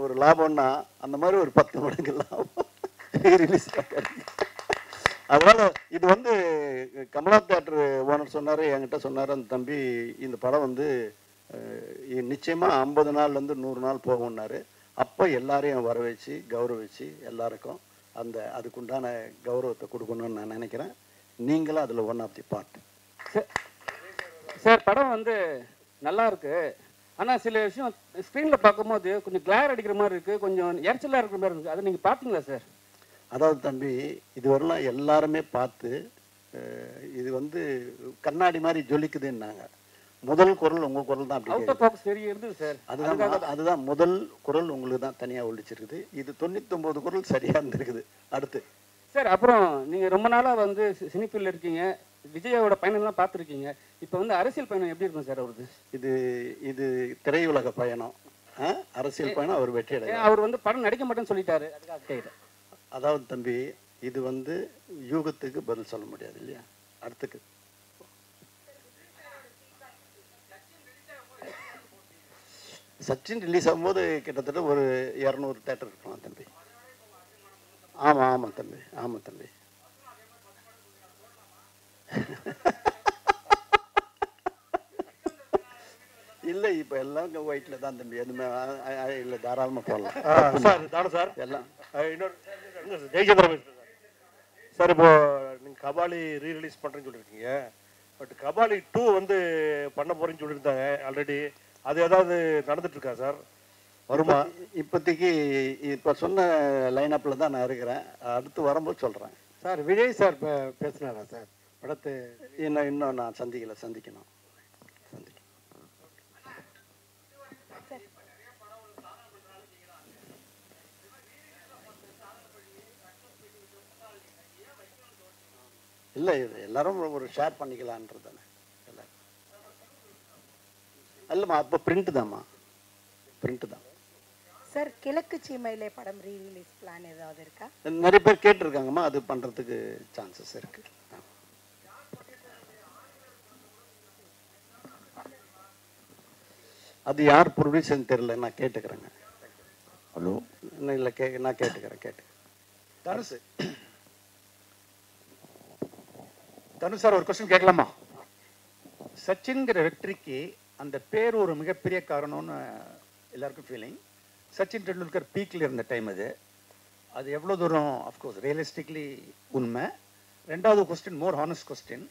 ஒரு லாபம்னா அந்த மாதிரி ஒரு 10 மடங்கு லாபம் ரிலீஸ் கிடைக்கும். அதனால் இது வந்து கமலா தேட்டர் ஓனர் சொன்னார், என்கிட்ட சொன்னார், அந்த தம்பி இந்த படம் வந்து நிச்சயமாக 50 நாள்லேருந்து 100 நாள் போகும்னாரு. அப்போ எல்லாரையும் வர வச்சு கௌரவிச்சு எல்லாருக்கும் அதுக்குண்டான கௌரவத்தை கொடுக்கணும்னு நான் நினைக்கிறேன். நீங்களும் அதில் one of the part. Sir படம் வந்து நல்லா இருக்கு, ஆனால் சில விஷயம் ஸ்க்ரீனில் பார்க்கும்போது கொஞ்சம் கிளார் அடிக்கிற மாதிரி இருக்குது, கொஞ்சம் எரிச்சலாக இருக்கிற மாதிரி இருக்குது. அதை நீங்கள் பார்த்தீங்களா சார்? அதாவது தம்பி, இதுவரைலாம் எல்லாருமே பார்த்து இது வந்து கண்ணாடி மாதிரி ஜொலிக்குதுன்னாங்க. முதல் குரல் உங்கள் குரல் தான் அவுட் ஆஃப் ஃபோக்கஸ் சரி இருந்தது சார். அதுதான் முதல் குரல் உங்களுக்கு தான் தனியாக ஒழிச்சிருக்குது. இது 99 குரல் சரியாக இருந்திருக்குது. அடுத்து சார் அப்புறம் நீங்கள் ரொம்ப நாளாக வந்து சினிஃபீல்டில் இருக்கீங்க, விஜயோட பயணம்லாம் பார்த்துருக்கீங்க. இப்போ வந்து அரசியல் பயணம் எப்படி இருக்கும் சார் அவருக்கு? இது திரையுலக பயணம், அரசியல் பயணம். அவர் வெற்றி அடையும். அவர் வந்து படம் நடிக்க மாட்டேன்னு சொல்லிட்டாரு. அதாவது தம்பி, இது வந்து யூகத்துக்கு பதில் சொல்ல முடியாது இல்லையா? அடுத்துக்கு சச்சின் ரிலீஸ் ஆகும்போது கிட்டத்தட்ட ஒரு 200 தேட்டர் இருக்கலாம் தம்பி. ஆமாம் தம்பி, ஆமாம் தம்பி. இல்லை, இப்போ எல்லாம் ஒயிட்டில் தான் தம்பி, எதுவுமே இல்லை, தாராளமாக போடலாம் சார். தானே சார் எல்லாம். இன்னொரு ஜெயச்சந்திரன் சார், இப்போ நீங்கள் கபாலி ரீரிலீஸ் பண்ணுறேன்னு சொல்லியிருக்கீங்க. பட் கபாலி 2 வந்து பண்ண போகிறேன்னு சொல்லியிருந்தாங்க ஆல்ரெடி. அது ஏதாவது நடந்துட்டு இருக்கா சார்? வருமா? இப்போதைக்கு இப்போ சொன்ன லைனப்பில் தான் நான் இருக்கிறேன். அடுத்து வரும்போது சொல்கிறேன் சார். விஜய் சார் பேசினாரா சார் படத்தை? இன்னும் நான் சந்திக்கணும். இல்லை, இது எல்லாரும் ஒரு ஷேர் பண்ணிக்கலான்றது தானே எல்லாரும். இல்லைம்மா, அப்போ பிரிண்ட் தான்மா, பிரிண்ட் தான் சார். கிழக்கு சீமையிலே படம் ரீரிலீஸ் பிளான் ஏதாவது இருக்கா? நிறைய பேர் கேட்டிருக்காங்கம்மா, அது பண்ணுறதுக்கு சான்சஸ் இருக்கு. அது யார் ப்ரொடியூசர்னு தெரியல, நான் கேட்டுக்கிறேங்க. ஹலோ, இல்லை நான் கேட்டுக்கிறேன். தனுஷ் சார், ஒரு கொஸ்டின் கேட்கலாமா? சச்சின்கிற வெற்றிக்கு அந்த பேர் ஒரு மிகப்பெரிய காரணம்னு எல்லாருக்கும் ஃபீலிங். சச்சின் டெண்டுல்கர் பீக்கில் இருந்த டைம் அது எவ்வளோ தூரம் அஃப்கோர்ஸ் ரியலிஸ்டிக்லி உண்மை. ரெண்டாவது கொஸ்டின், மோர் ஹானஸ்ட் கொஸ்டின்,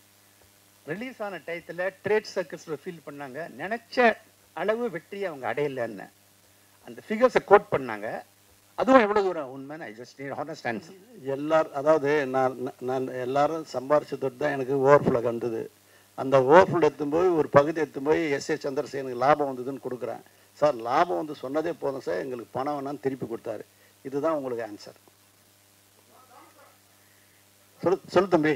ரிலீஸ் ஆன டயத்தில் ட்ரேட் சர்க்கிள்ஸில் ஃபீல் பண்ணாங்க நினச்ச அளவு வெற்றியை அவங்க அடையலைன்னு அந்த ஃபிகர்ஸை கோட் பண்ணாங்க. அதுவும் எவ்வளோ தூரம் உண்மைன்னு I just need honest answer. அதாவது நான் எல்லாரும் சம்பாரிச்சதோடு தான் எனக்கு ஓவர்ஃப்ளோ வந்தது. அந்த ஓவர்ஃப்ளோ எடுத்தும்போது ஒரு பகுதி எடுத்தும்போது எஸ்.ஏ. சந்திரசேனுக்கு லாபம் வந்ததுன்னு கொடுக்குறேன். சார் லாபம் வந்து சொன்னதே போதும் சார், எங்களுக்கு பணம் வேணான்னு திருப்பி கொடுத்தாரு. இதுதான் உங்களுக்கு ஆன்சர். சொல்லு தம்பி.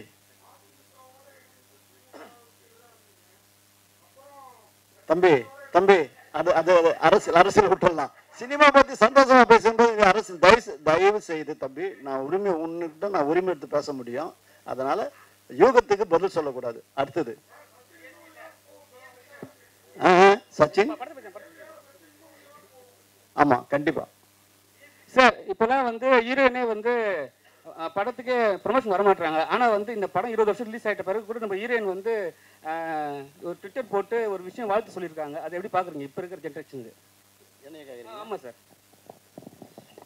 தம்பி அது அரசியல் விட்டுடலாம். சினிமா பற்றி சந்தோஷமா பேசும்போது அரசியல் தயவு செய்து தம்பி, நான் உரிமை எடுத்து பேச முடியும். அதனால யூகத்துக்கு பதில் சொல்லக்கூடாது. அடுத்தது சச்சின். ஆமா, கண்டிப்பா சார். இப்பெல்லாம் வந்து ஹீரோயினே வந்து படத்துக்கு ப்ரொமோஷன் வர மாட்டாங்க. ஆனால் வந்து இந்த படம் 20 வருஷம் ரிலீஸ் ஆகிட்ட பிறகு கூட நம்ம ஹீரோயின் வந்து ஒரு ட்விட்டர் போட்டு ஒரு விஷயம் வாழ்த்து சொல்லியிருக்காங்க. அதை எப்படி பார்க்குறீங்க இப்போ இருக்கிற ஜென்ரேஷனுக்கு? ஆமாம் சார்,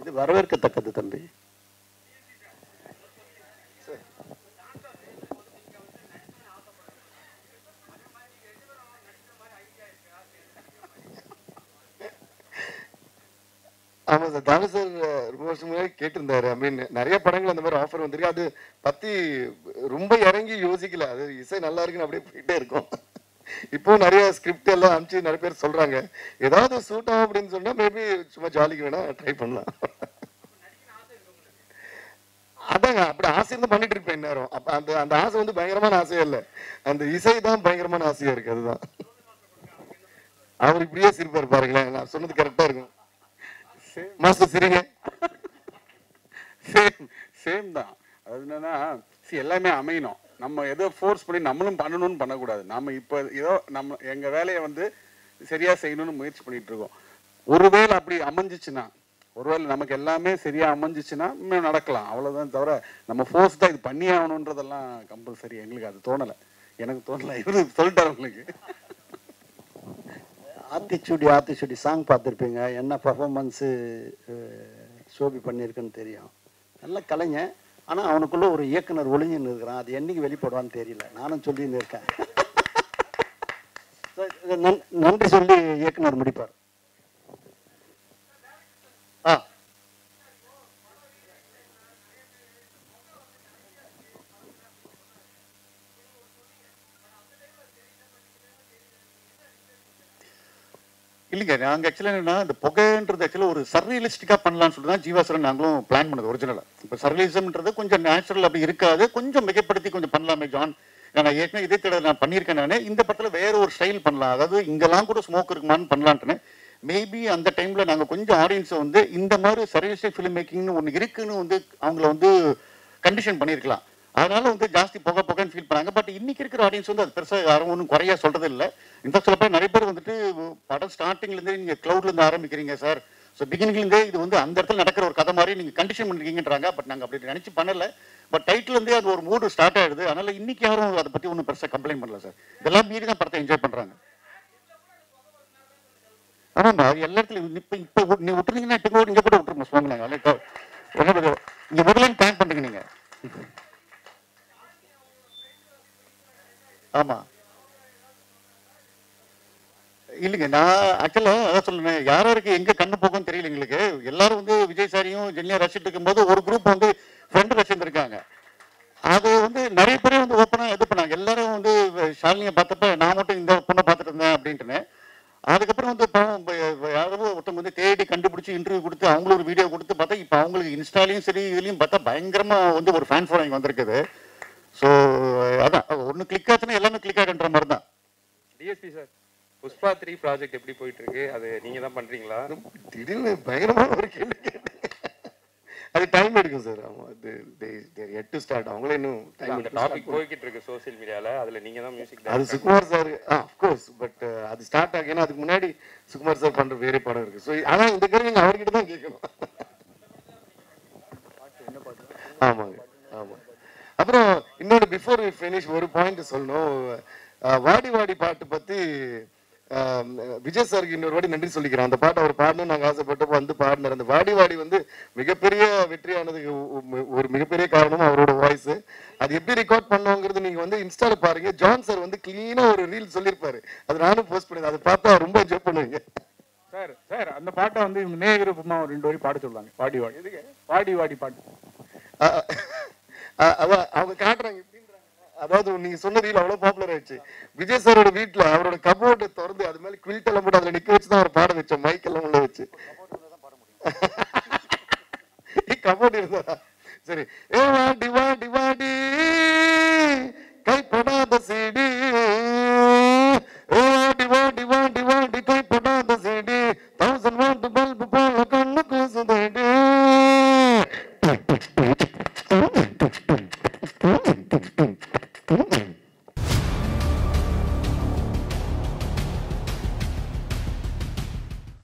இது வரவேற்கத்தக்கது தம்பி. ஆமா சார், தானு சார் ரொம்ப வருஷம் முன்னாடி கேட்டிருந்தாரு. ஐ மீன் நிறைய படங்கள் அந்த மாதிரி ஆஃபர் வந்திருக்கு. அது பத்தி ரொம்ப இறங்கி யோசிக்கல. அது இசை நல்லா இருக்குன்னு அப்படியே போயிட்டே இருக்கும். இப்போ நிறைய ஸ்கிரிப்ட் எல்லாம் அனுப்பிச்சு நிறைய பேர் சொல்றாங்க ஏதாவது சூட் ஆகும் அப்படின்னு சொன்னா மேபி சும்மா ஜாலிக்கு வேணா ட்ரை பண்ணலாம். அதாங்க அப்படி ஆசை இருந்து பண்ணிட்டு இருப்பேன் நேரம். அப்ப அந்த அந்த ஆசை வந்து பயங்கரமான ஆசையா இல்லை, அந்த இசை தான் பயங்கரமான ஆசையா இருக்கு. அதுதான் அவர் இப்படியே சிரிப்பாரு பாருங்களேன், நான் சொன்னது கரெக்டா இருக்கும். மாஸ்டர் சிரிங்க. சேம் தான். அது என்னன்னா எல்லாமே அமையணும். நம்ம ஏதோ ஃபோர்ஸ் பண்ணி நம்மளும் பண்ணணும்னு பண்ணக்கூடாது. நம்ம இப்போ ஏதோ நம்ம எங்க வேலையை வந்து சரியா செய்யணும்னு முயற்சி பண்ணிட்டு இருக்கோம். ஒருவேளை அப்படி அமைஞ்சிச்சுன்னா, ஒருவேளை நமக்கு எல்லாமே சரியா அமைஞ்சிச்சுன்னா இன்னும் நடக்கலாம், அவ்வளவுதான். தவிர நம்ம ஃபோர்ஸ் தான் இது பண்ணி ஆகணுன்றதெல்லாம் கம்பல்சரி எங்களுக்கு அது தோணலை. எனக்கு தோணலை, இவரு சொல்லிட்டாரு உங்களுக்கு. ஆத்திச்சூடி சாங் பார்த்துருப்பீங்க, என்ன பர்ஃபார்மன்ஸு ஷோபி பண்ணியிருக்குன்னு தெரியும். நல்ல கலைஞன், ஆனால் அவனுக்குள்ள ஒரு இயக்குனர் ஒளிஞ்சுன்னு இருக்கிறான். அது என்னைக்கு வெளிப்படுவான்னு தெரியல, நானும் சொல்லின்னு இருக்கேன். நன்றி சொல்லி இயக்குனர் முடிப்பார். இல்லைங்க, நாங்கள் ஆக்சுவலாக என்னன்னா இந்த புகைன்றது ஆக்சுவலாக ஒரு சர்ரியலிஸ்டிக்காக பண்ணலாம்னு சொல்லி தான் ஜீவாசுரன் நாங்களும் பிளான் பண்ணது ஒரிஜினலாக. இப்போ சர்ரியலிசம்ன்றது கொஞ்சம் நேச்சுரல் அப்படி இருக்காது, கொஞ்சம் மிகப்படுத்தி கொஞ்சம் பண்ணலாமே ஜான். நான் ஏற்கனவே இதே தடவை நான் பண்ணியிருக்கேன். நான் இந்த படத்தில் வேற ஒரு ஸ்டைல் பண்ணலாம், அதாவது இங்கெல்லாம் கூட ஸ்மோக் இருக்குமான்னு பண்ணலான்ட்டுன்னு. மேபி அந்த டைமில் நாங்கள் கொஞ்சம் ஆடியன்ஸை வந்து இந்த மாதிரி சர்ரியலிஸ்டிக் ஃபிலிம் மேக்கிங்னு ஒன்று இருக்குன்னு வந்து அவங்கள வந்து கண்டிஷன் பண்ணியிருக்கலாம். அதனால வந்து ஜாஸ்தி புகைன்னு ஃபீல் பண்ணாங்க. பட் இன்னைக்கு இருக்கிற ஆடியன்ஸ் வந்து அது பெருசாக யாரும் ஒன்றும் குறையா சொல்றது இல்லை. இன்ஃபேக்ட் சில பேர் நிறைய பேர் வந்துட்டு படம் ஸ்டார்டிங்லேருந்தே நீங்கள் க்ளவுட்லேருந்து ஆரம்பிக்கிறீங்க சார், ஸோ பிகினிங்லேருந்தே இது வந்து அந்த இடத்துல நடக்கிற ஒரு கதை மாதிரி நீங்கள் கண்டிஷன் பண்ணிருக்கீங்கன்றாங்க. பட் நாங்கள் அப்படி நினச்சி பண்ணலை. பட் டைட்டிலேருந்தே அது ஒரு மூடு ஸ்டார்ட் ஆகிடுது. அதனால இன்னைக்கு யாரும் அதை பற்றி ஒன்றும் பெருசாக கம்ப்ளைண்ட் பண்ணல சார். இதெல்லாம் மீறி தான் படத்தை என்ஜாய் பண்ணுறாங்க. ஆமாம்மா, எல்லா இடத்துலையும் இப்போ நீ விட்டுருந்தீங்கன்னா இப்போ இங்கே கூட விட்டுருங்க சொல்லுங்க. இங்கே முதல்ல பிளான் பண்ணுங்க நீங்கள். ஆமா இல்லைங்க, நான் ஆக்சுவலாக அதான் சொல்லுவேன், யாருக்கு எங்க கண்ணு போகும்னு தெரியல எங்களுக்கு. எல்லாரும் வந்து விஜய் சாரியும் ஜென்னியா ரசிட்டு இருக்கும்போது ஒரு குரூப் வந்து ஃப்ரெண்டு ரசிச்சிருக்காங்க. அது வந்து நிறைய பேர் வந்து ஓப்பனாக இது பண்ணாங்க. எல்லாரும் வந்து ஷாலினியை பார்த்தப்ப நான் மட்டும் இந்த பொண்ணை பார்த்துட்டு இருந்தேன் அப்படின்ட்டுன்னு. அதுக்கப்புறம் வந்து யாரோ ஒருத்தவங்க வந்து தேடி கண்டுபிடிச்சி இன்டர்வியூ கொடுத்து அவங்களும் ஒரு வீடியோ கொடுத்து பார்த்தா இப்போ அவங்களுக்கு இன்ஸ்டாலையும் சரி இதுலையும் பார்த்தா பயங்கரமா வந்து ஒரு ஃபேன் ஃபாலோயிங் வந்திருக்குது. ஸோ அதான் ஒன்று கிளிக் ஆச்சுன்னா எல்லாமே கிளிக் ஆகின்ற மாதிரி தான். டிஎஸ்பி சார், புஷ்பா 3 ப்ராஜெக்ட் எப்படி போயிட்டு இருக்கு? அது நீங்க தான் பண்றீங்களா? திடீர்னு பயங்கரமான ஒரு கேள்வி கேட்டீங்க. அது டைம் எடுக்கும் சார். ஆமாம், எட் டு ஸ்டார்ட். அவங்களே இன்னும் அந்த டாபிக் போய்கிட்டு இருக்கு சோசியல் மீடியால, அதுல நீங்க தான் மியூசிக். அது சுகுமார் சார் அஃப்கோர்ஸ். பட் அது ஸ்டார்ட் ஆகினா அதுக்கு முன்னாடி சுகுமார் சார் பண்ற வேற படம் இருக்கு. ஸோ ஆனால் இந்த கேள்வி நீங்கள் அவர்கிட்ட தான் கேட்கணும். ஆமாங்க, ஆமாம். அப்புறம் இன்னொன்று பிஃபோர் வி ஃபினிஷ் ஒரு பாயிண்ட் சொல்லணும். வாடி வாடி பாட்டு பற்றி விஜய் சாருக்கு இன்னொரு வாடி நன்றி சொல்லிக்கிறேன். அந்த பாட்டை அவர் பாடணும்னு நாங்கள் ஆசைப்பட்டு வந்து பாடினார். அந்த வாடி வாடி வந்து மிகப்பெரிய வெற்றியானதுக்கு ஒரு மிகப்பெரிய காரணம் அவரோட வாய்ஸ். அது எப்படி ரெக்கார்ட் பண்ணோங்கிறது நீங்கள் வந்து இன்ஸ்டால பாருங்க. ஜான் சார் வந்து கிளீனாக ஒரு ரீல் சொல்லியிருப்பாரு, அது நானும் போஸ்ட் பண்ணேன். அதை பார்த்தா ரொம்ப என்ஜாய் பண்ணுவீங்க சார். சார் அந்த பாட்டை வந்து இவங்க நேவிருப்பமா ஒரு 2 வரி பாட சொல்லுவாங்க. வாடி வாடி எதுக்கு வாடி வாடி பாட்டு அவங்க காட்டுறாங்க எப்படின்றாங்க. அதாவது நீங்க சொன்ன ரீல் அவ்வளவு பாப்புலர் ஆயிடுச்சு. விஜய் சாரோட வீட்டுல அவரோட கபோர்டு திறந்து அது மேல குவில்ட் எல்லாம் போட்டு அதுல நிக்க வச்சுதான் அவர் பாட வச்சோம். மைக் எல்லாம் உள்ள வச்சு கபோர்டு இருந்தா சரி. ஏ வாடி வாடி வாடி கைப்படாத சீடி